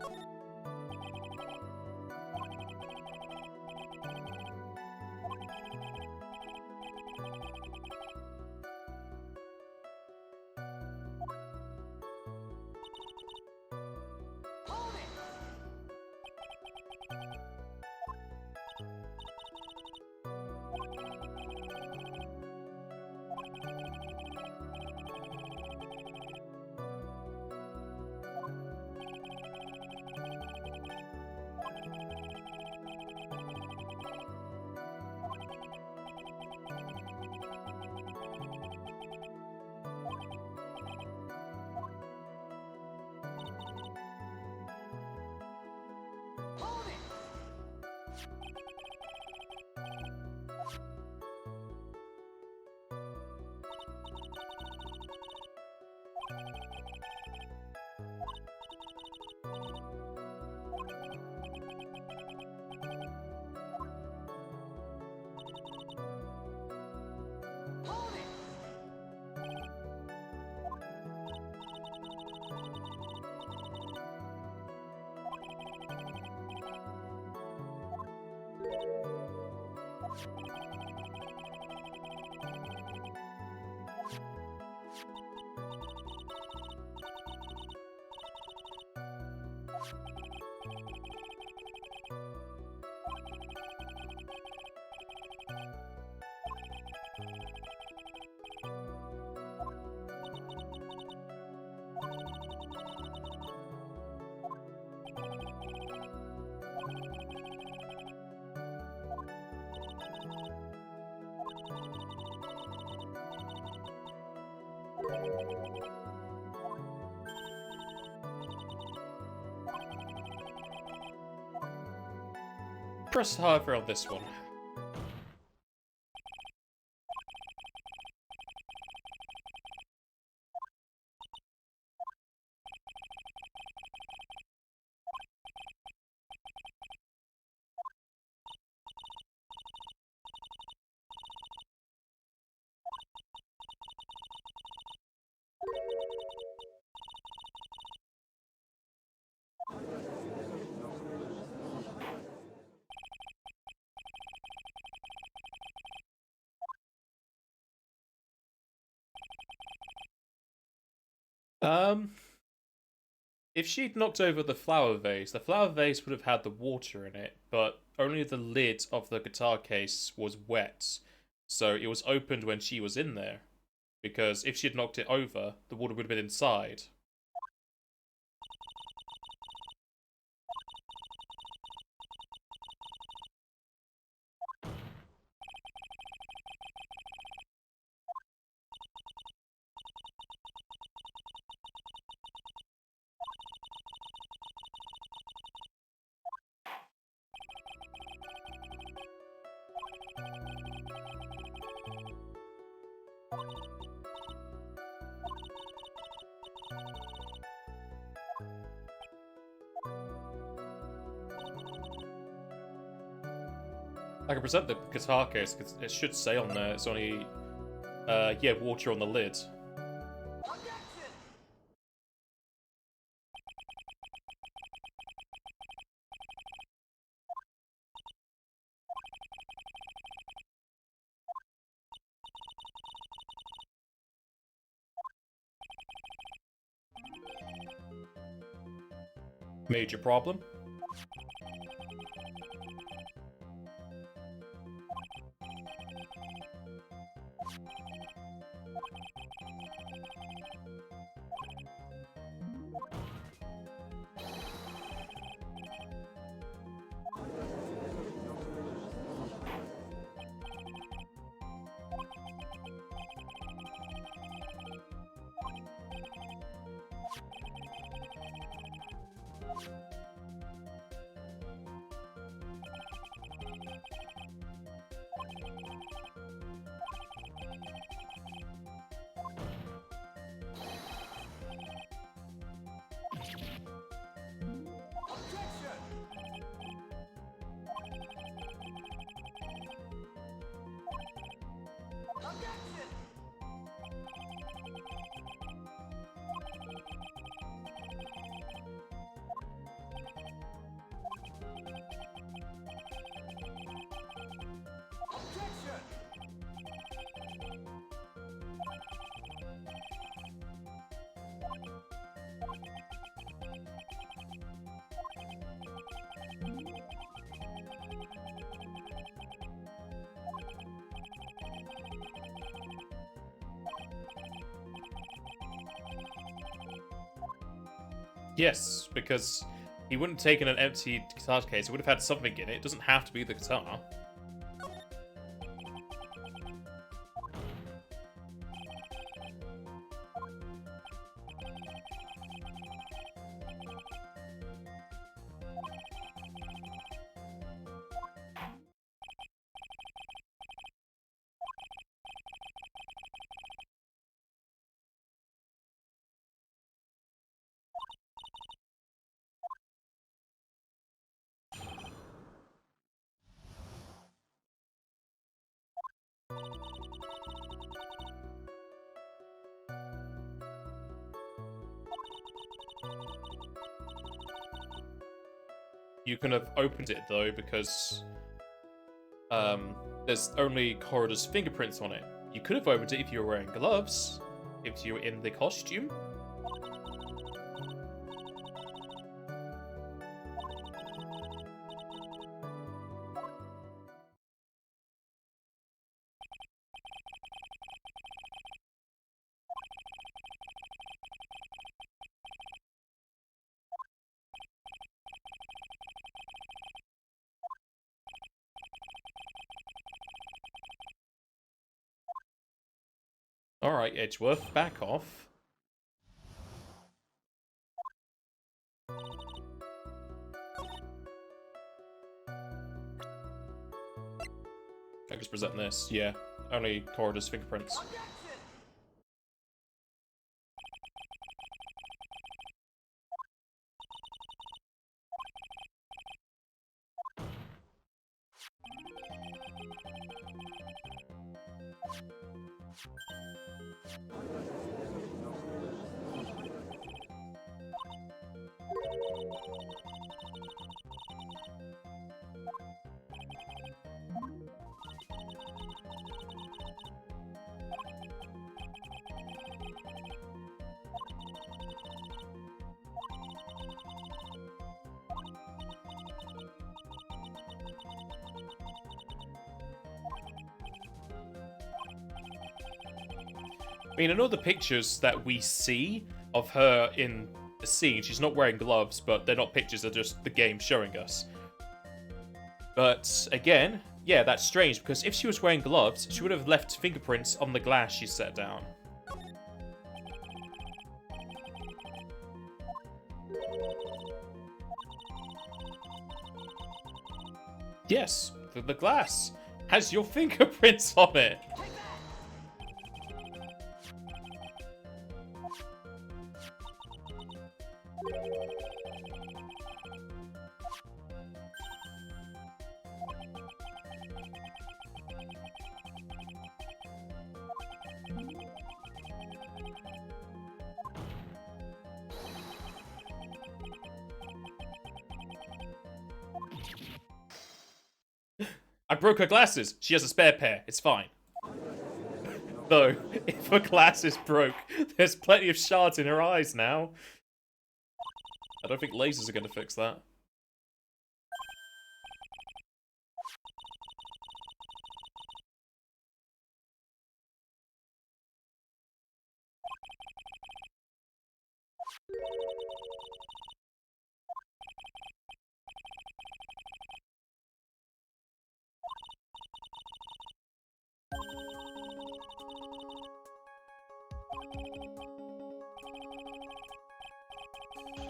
A: Press however on this one. Um, if she'd knocked over the flower vase would have had the water in it, but only the lid of the guitar case was wet, so it was opened when she was in there. Because if she'd knocked it over, the water would have been inside. I can present the guitar case because it should say on there it's only, yeah, water on the lid. Major problem. Yes, because he wouldn't have taken an empty guitar case. It would have had something in it. It doesn't have to be the guitar. You can have opened it though because there's only Corridor's fingerprints on it. You could have opened it if you were wearing gloves, if you were in the costume. Alright, Edgeworth, back off. I just present this, yeah. Only Corridor's fingerprints. I mean, in all the pictures that we see of her in the scene, she's not wearing gloves, but they're not pictures, they're just the game showing us. But again, yeah, that's strange, because if she was wearing gloves, she would have left fingerprints on the glass she set down. Yes, the glass has your fingerprints on it. I broke her glasses. She has a spare pair. It's fine. Though, if her glasses broke, there's plenty of shards in her eyes now. I don't think lasers are going to fix that.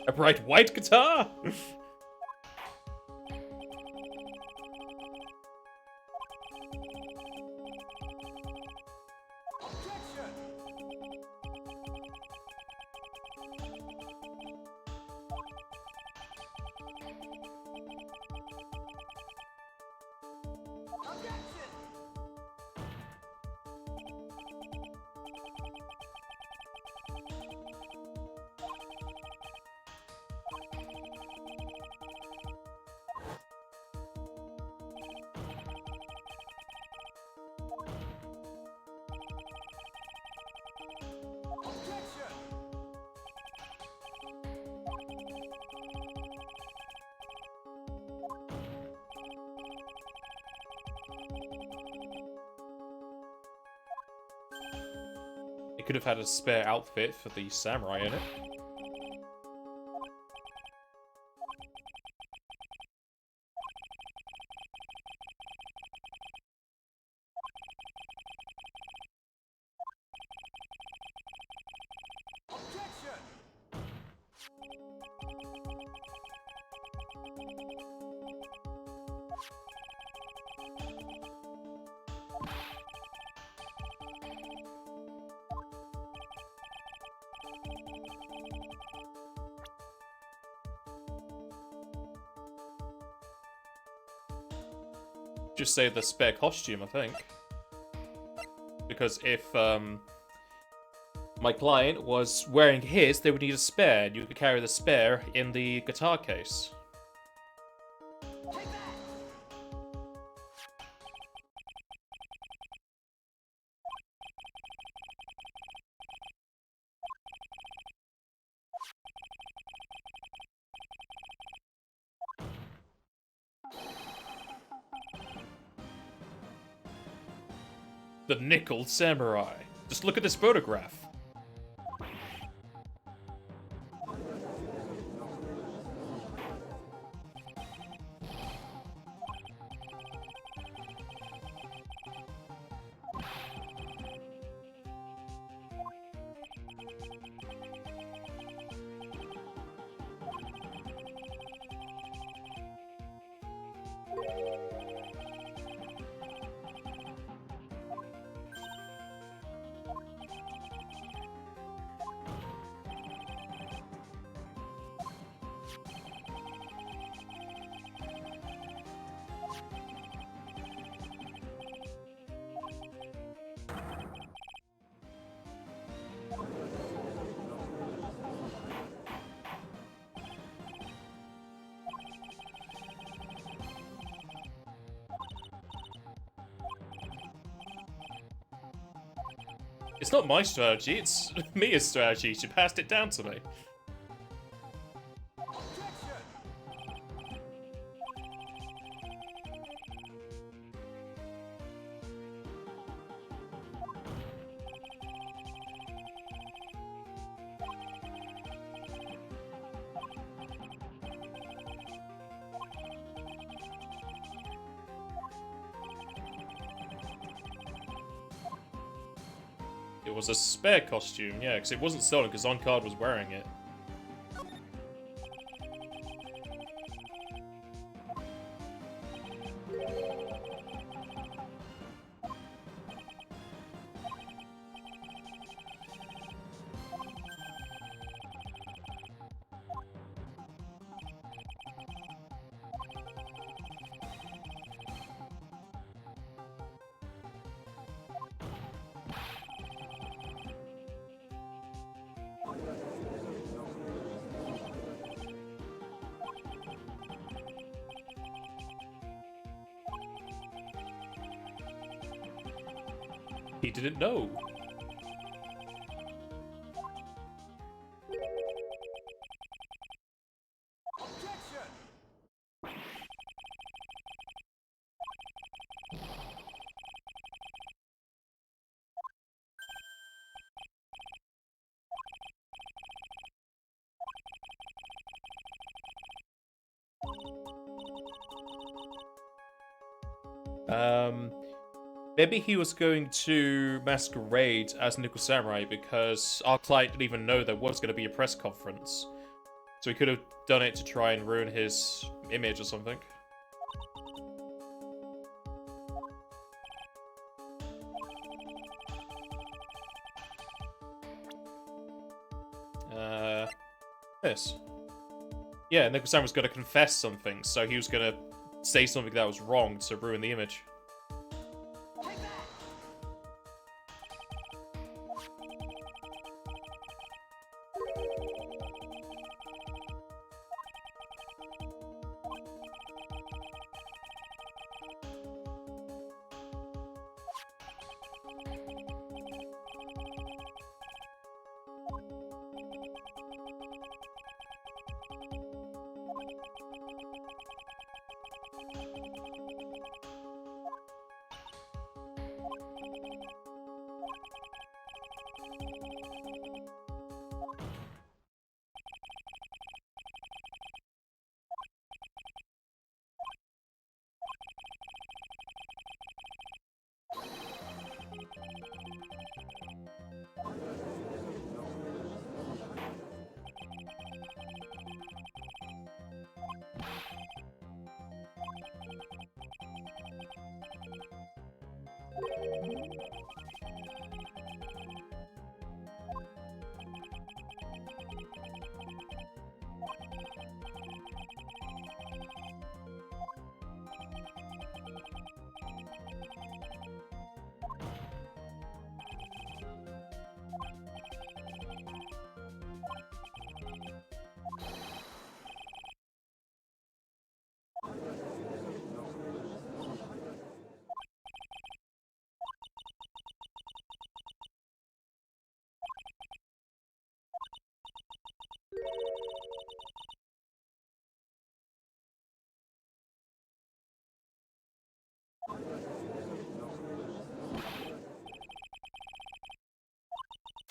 A: A bright white guitar? It could have had a spare outfit for the samurai in it. Just say the spare costume, I think. Because if my client was wearing his, they would need a spare, and you could carry the spare in the guitar case. The nickel samurai. Just look at this photograph. It's not my strategy, it's Mia's strategy. She passed it down to me. It was a spare costume, yeah, because it wasn't stolen because On-Card was wearing it. He didn't know. Maybe he was going to masquerade as Nickel Samurai because our client didn't even know there was going to be a press conference. So he could have done it to try and ruin his image or something. This. Yeah, Nickel Samurai was going to confess something, so he was going to say something that was wrong to ruin the image.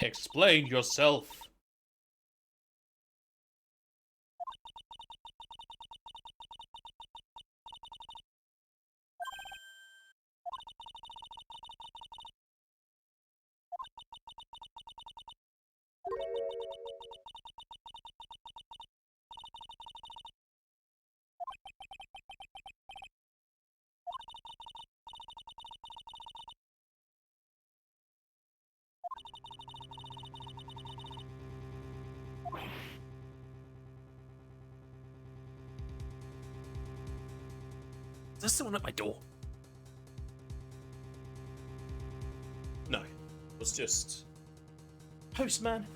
A: Explain yourself. There's someone at my door. No, it was just postman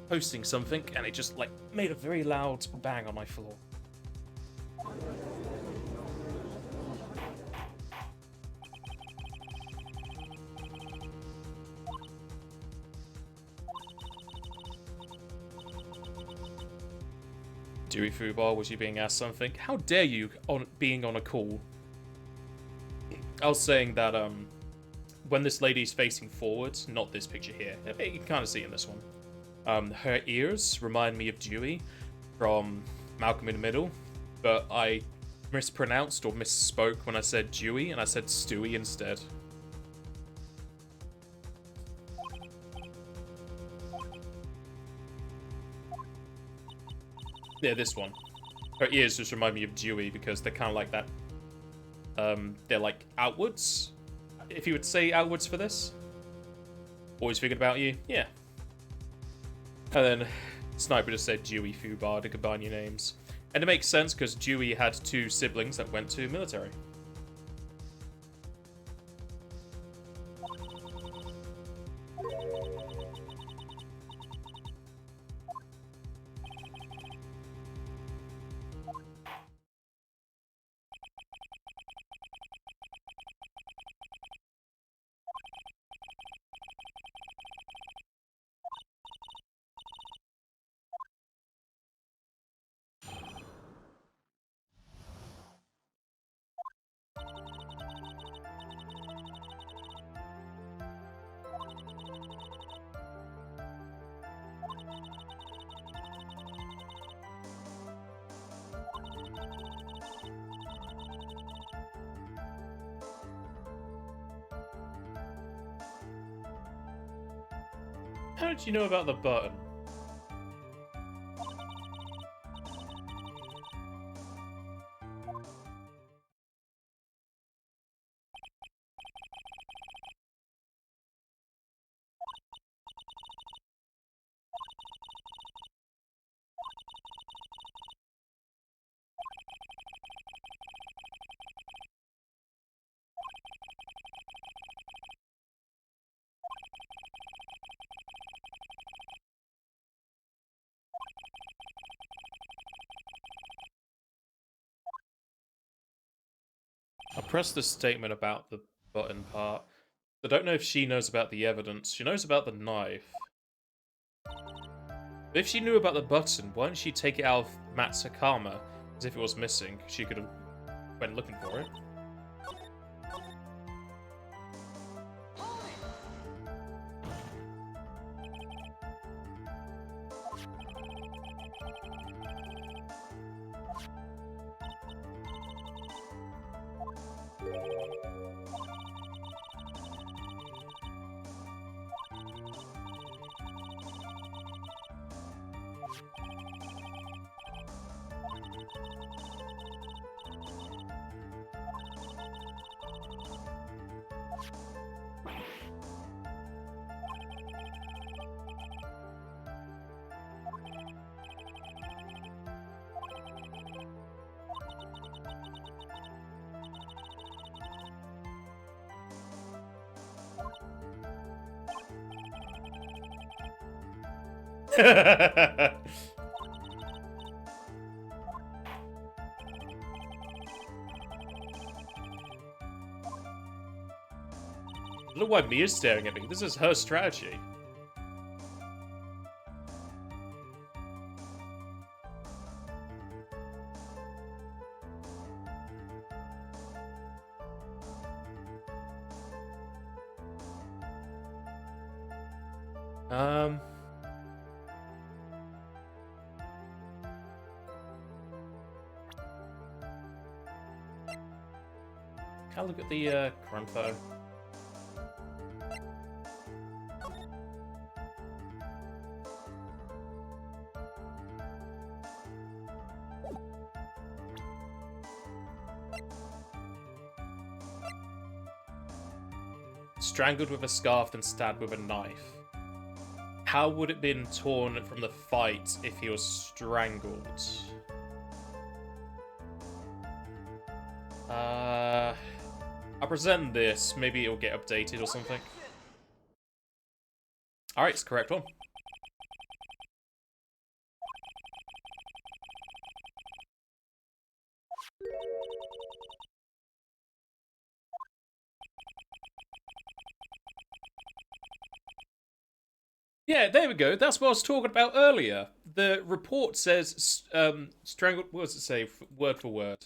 A: posting something, and it just like made a very loud bang on my floor. Dewey Fubar, was you being asked something? How dare you on being on a call? I was saying that when this lady's facing forward, not this picture here, you can kind of see in this one, her ears remind me of Dewey from Malcolm in the Middle, but I mispronounced or misspoke when I said Dewey, and I said Stewie instead. Yeah, this one. Her ears just remind me of Dewey because they're kind of like that. They're like outwards. If you would say outwards for this. Always thinking about you. Yeah. And then Sniper just said Dewey Fubar to combine your names. And it makes sense because Dewey had 2 siblings that went to military. How did you know about the button? I'll press the statement about the button part. I don't know if she knows about the evidence. She knows about the knife. But if she knew about the button, why didn't she take it out of Matt's Hakama as if it was missing? She could have went looking for it. Look why Mia's staring at me. This is her strategy. Can I look at the crime photo? Strangled with a scarf and stabbed with a knife. How would it have been torn from the fight if he was strangled? I'll present this. Maybe it'll get updated or something. Alright, it's the correct one. Yeah, there we go. That's what I was talking about earlier. The report says strangled. What does it say? Word for word.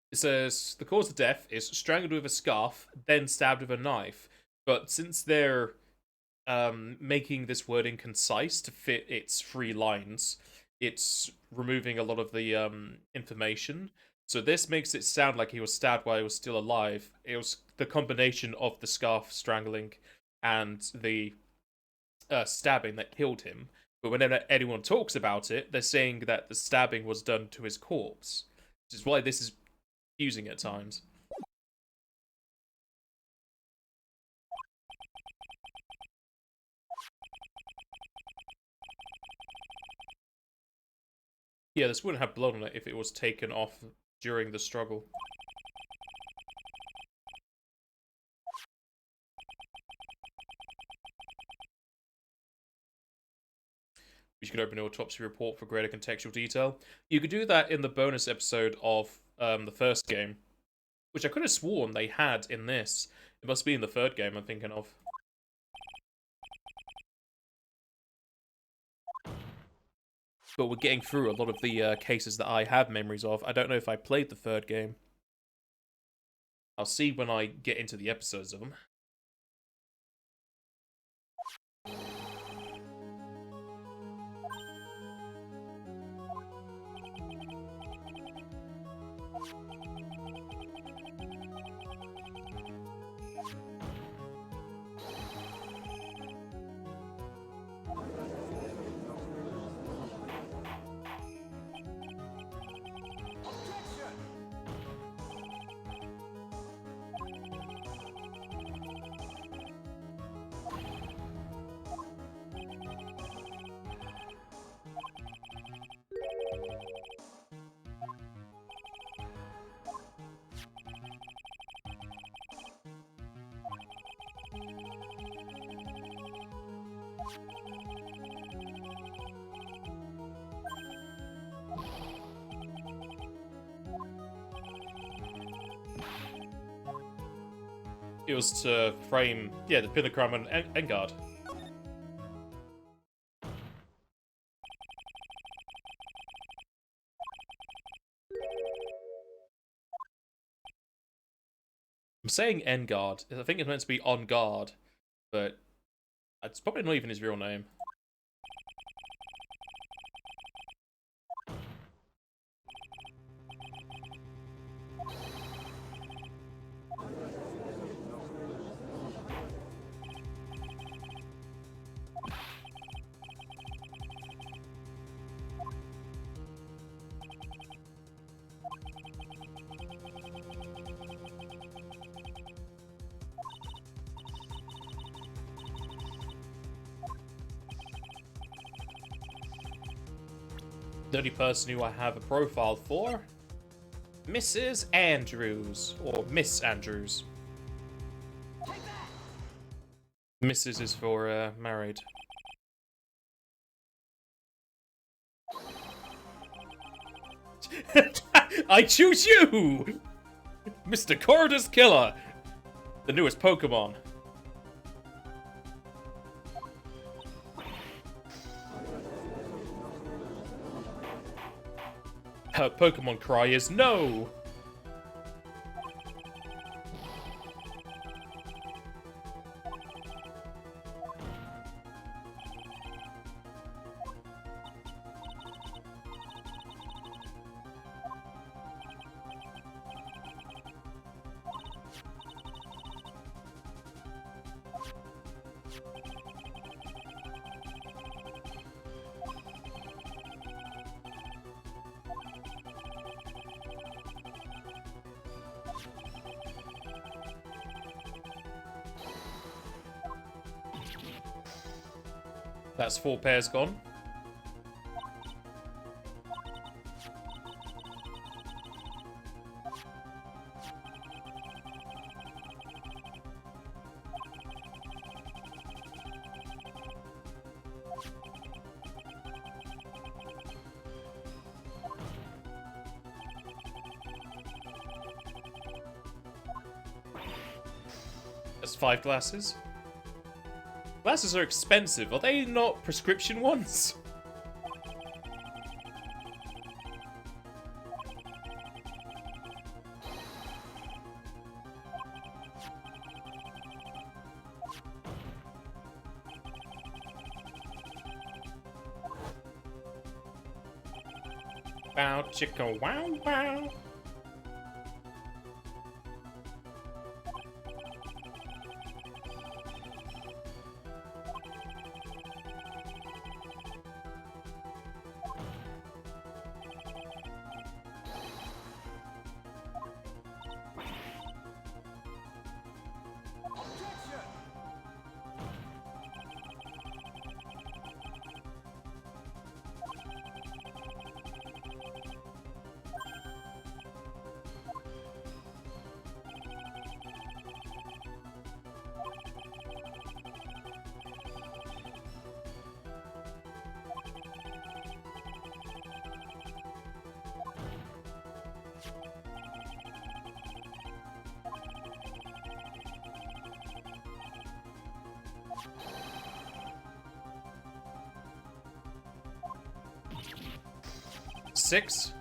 A: It says the cause of death is strangled with a scarf, then stabbed with a knife. But since they're making this wording concise to fit its 3 lines, it's removing a lot of the information. So this makes it sound like he was stabbed while he was still alive. It was the combination of the scarf strangling and the stabbing that killed him. But whenever anyone talks about it, they're saying that the stabbing was done to his corpse, which is why this is confusing at times. Yeah, this wouldn't have blood on it if it was taken off during the struggle. You could open an autopsy report for greater contextual detail. You could do that in the bonus episode of the first game, which I could have sworn they had in this. It must be in the third game I'm thinking of. But we're getting through a lot of the cases that I have memories of. I don't know if I played the third game. I'll see when I get into the episodes of them. It was to frame, yeah, the Pinnacle and Engard. I'm saying Engard. I think it's meant to be on guard, but it's probably not even his real name. The only person who I have a profile for, Mrs. Andrews, or Miss Andrews. Mrs. is for married. I choose you! Mr. Corridor's Killer, the newest Pokemon. Her Pokemon cry is no! That's 4 pairs gone. That's 5 glasses. Glasses are expensive. Are they not prescription ones? Bow chicka wow wow. 6.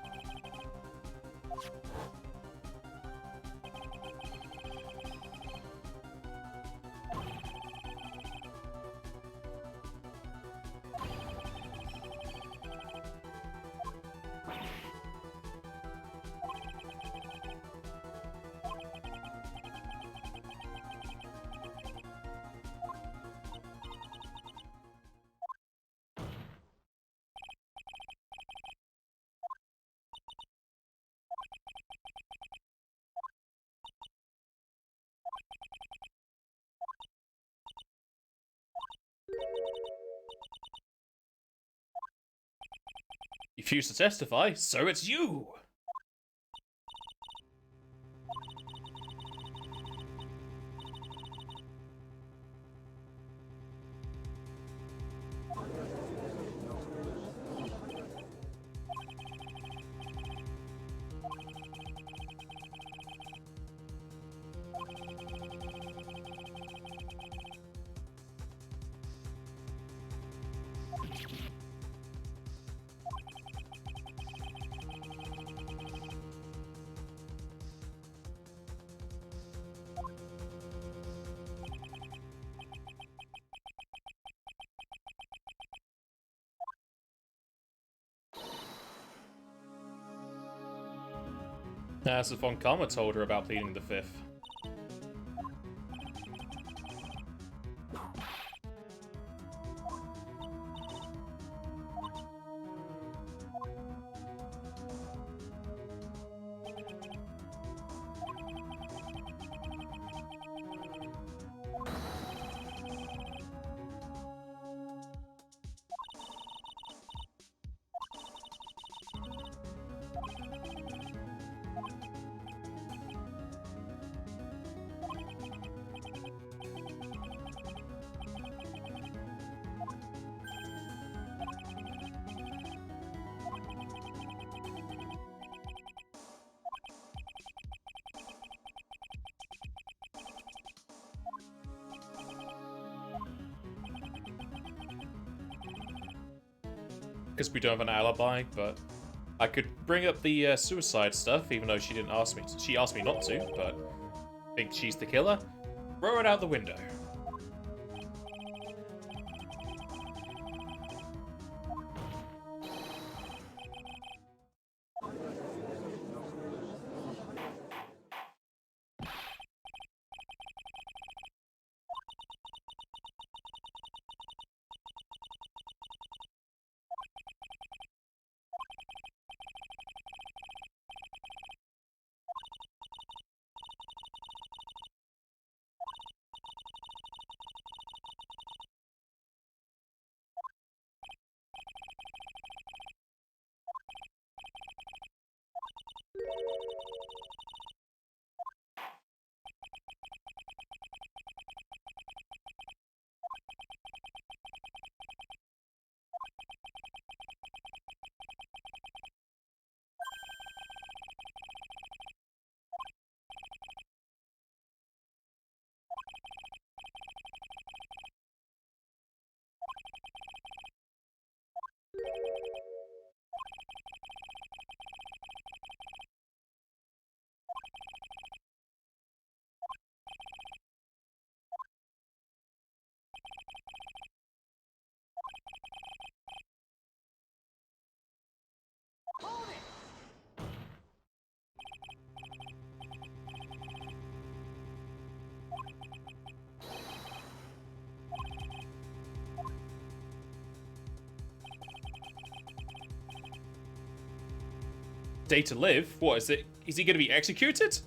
A: You refuse to testify, so it's you! That's what Von Karma told her about pleading the 5th. Because we don't have an alibi, but I could bring up the suicide stuff, even though she didn't ask me. She asked me not to, but think she's the killer. Throw it out the window. Day to live? What is it? Is he going to be executed?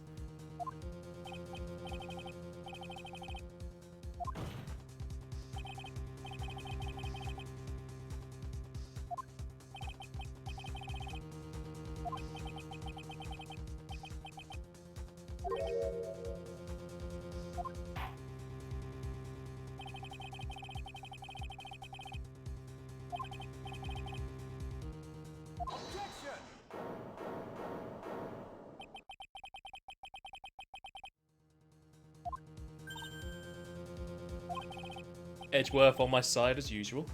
A: Edgeworth on my side as usual.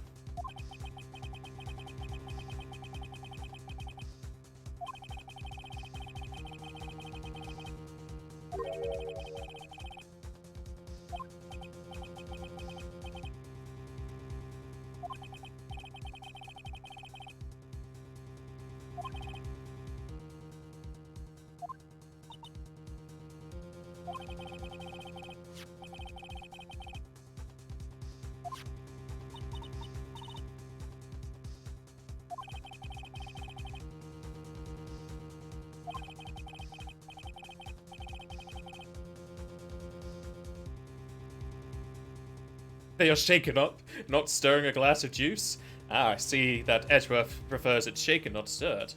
A: They are shaken up, not stirring a glass of juice. Ah, I see that Edgeworth prefers it shaken, not stirred.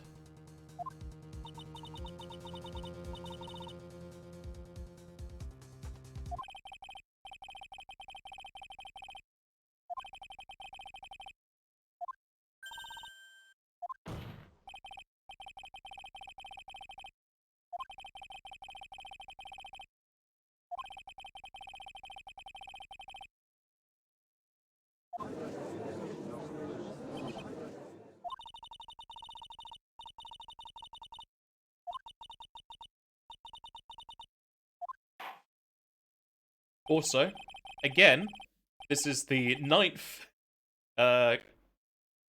A: Also, again, this is the 9th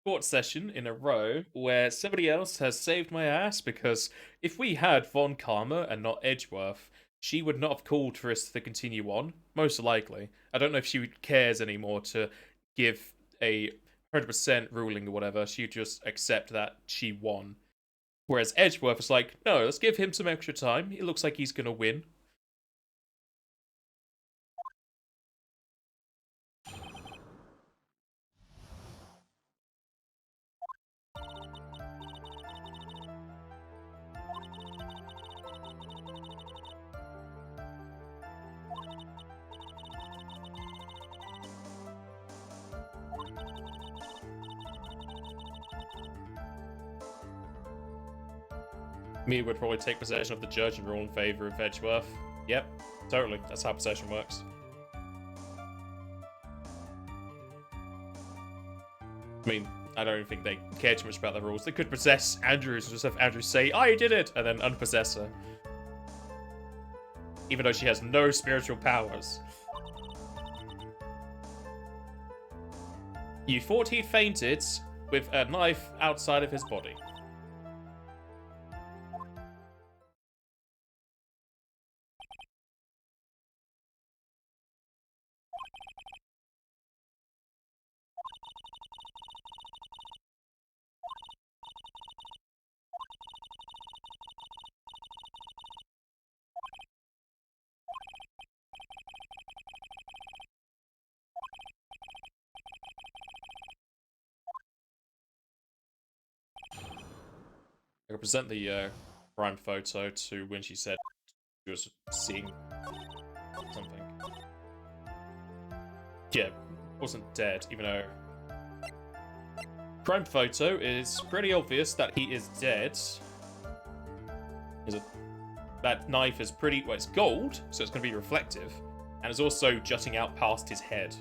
A: court session in a row where somebody else has saved my ass, because if we had Von Karma and not Edgeworth, she would not have called for us to continue on, most likely. I don't know if she cares anymore to give a 100% ruling or whatever. She'd just accept that she won. Whereas Edgeworth is like, no, let's give him some extra time. It looks like he's going to win. Me would probably take possession of the judge and rule in favor of Edgeworth. Yep, totally. That's how possession works. I mean, I don't think they care too much about the rules. They could possess Andrews and just have Andrews say, I did it, and then unpossess her. Even though she has no spiritual powers. You thought he fainted with a knife outside of his body. I could present the crime photo to when she said she was seeing something. Yeah, wasn't dead, even though... Crime photo is pretty obvious that he is dead. That knife is pretty... Well, it's gold, so it's going to be reflective. And it's also jutting out past his head.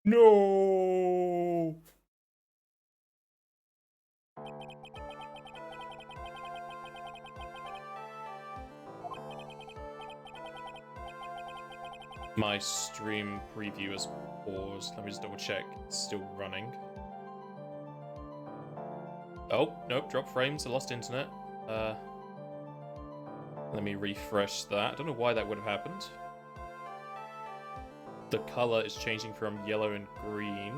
A: No! My stream preview is paused. Let me just double check. It's still running. Oh, nope, drop frames. I lost internet. Let me refresh that. I don't know why that would have happened. The color is changing from yellow and green.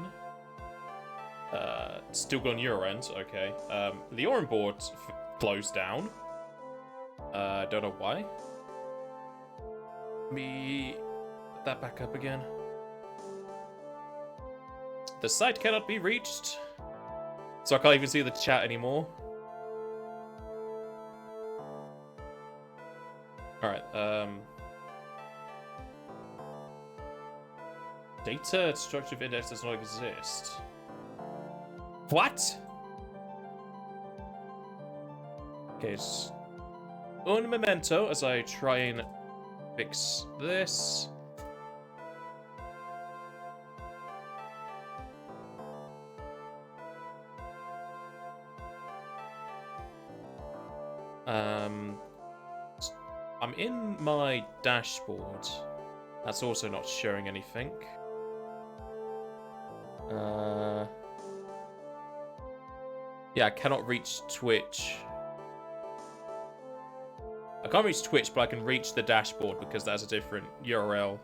A: Still good on your end. Okay. The orange board closed down. Don't know why. Let me put that back up again. The site cannot be reached. So I can't even see the chat anymore. Alright, Data structure of index does not exist. What? Okay, it's un memento as I try and fix this. I'm in my dashboard. That's also not showing anything. Yeah, I cannot reach Twitch. I can't reach Twitch, but I can reach the dashboard because that's a different URL.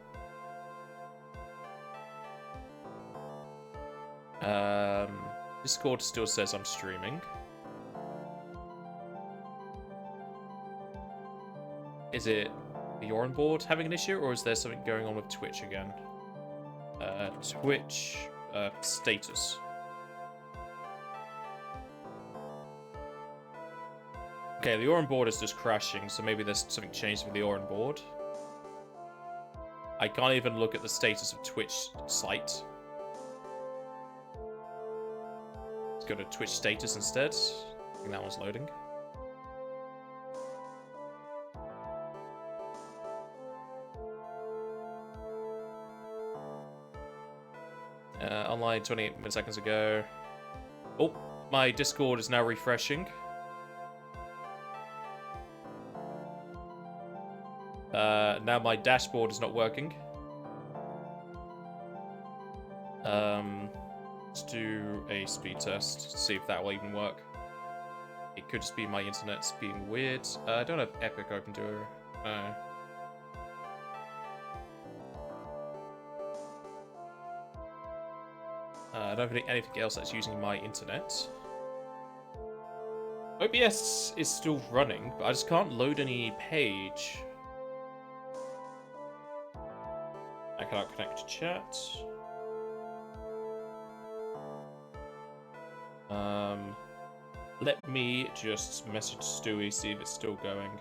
A: Discord still says I'm streaming. Is it the on board having an issue, or is there something going on with Twitch again? Twitch status. Okay, the on board is just crashing, so maybe there's something changed with the on board. I can't even look at the status of Twitch site. Let's go to Twitch status instead. I think that one's loading. Online 28 seconds ago. Oh, my Discord is now refreshing. Now my dashboard is not working. Let's do a speed test, see if that will even work. It could just be my internet's being weird. I don't have Epic open to her. I don't have anything else that's using my internet. OBS is still running, but I just can't load any page. I cannot connect to chat. Let me just message Stewie, see if it's still going.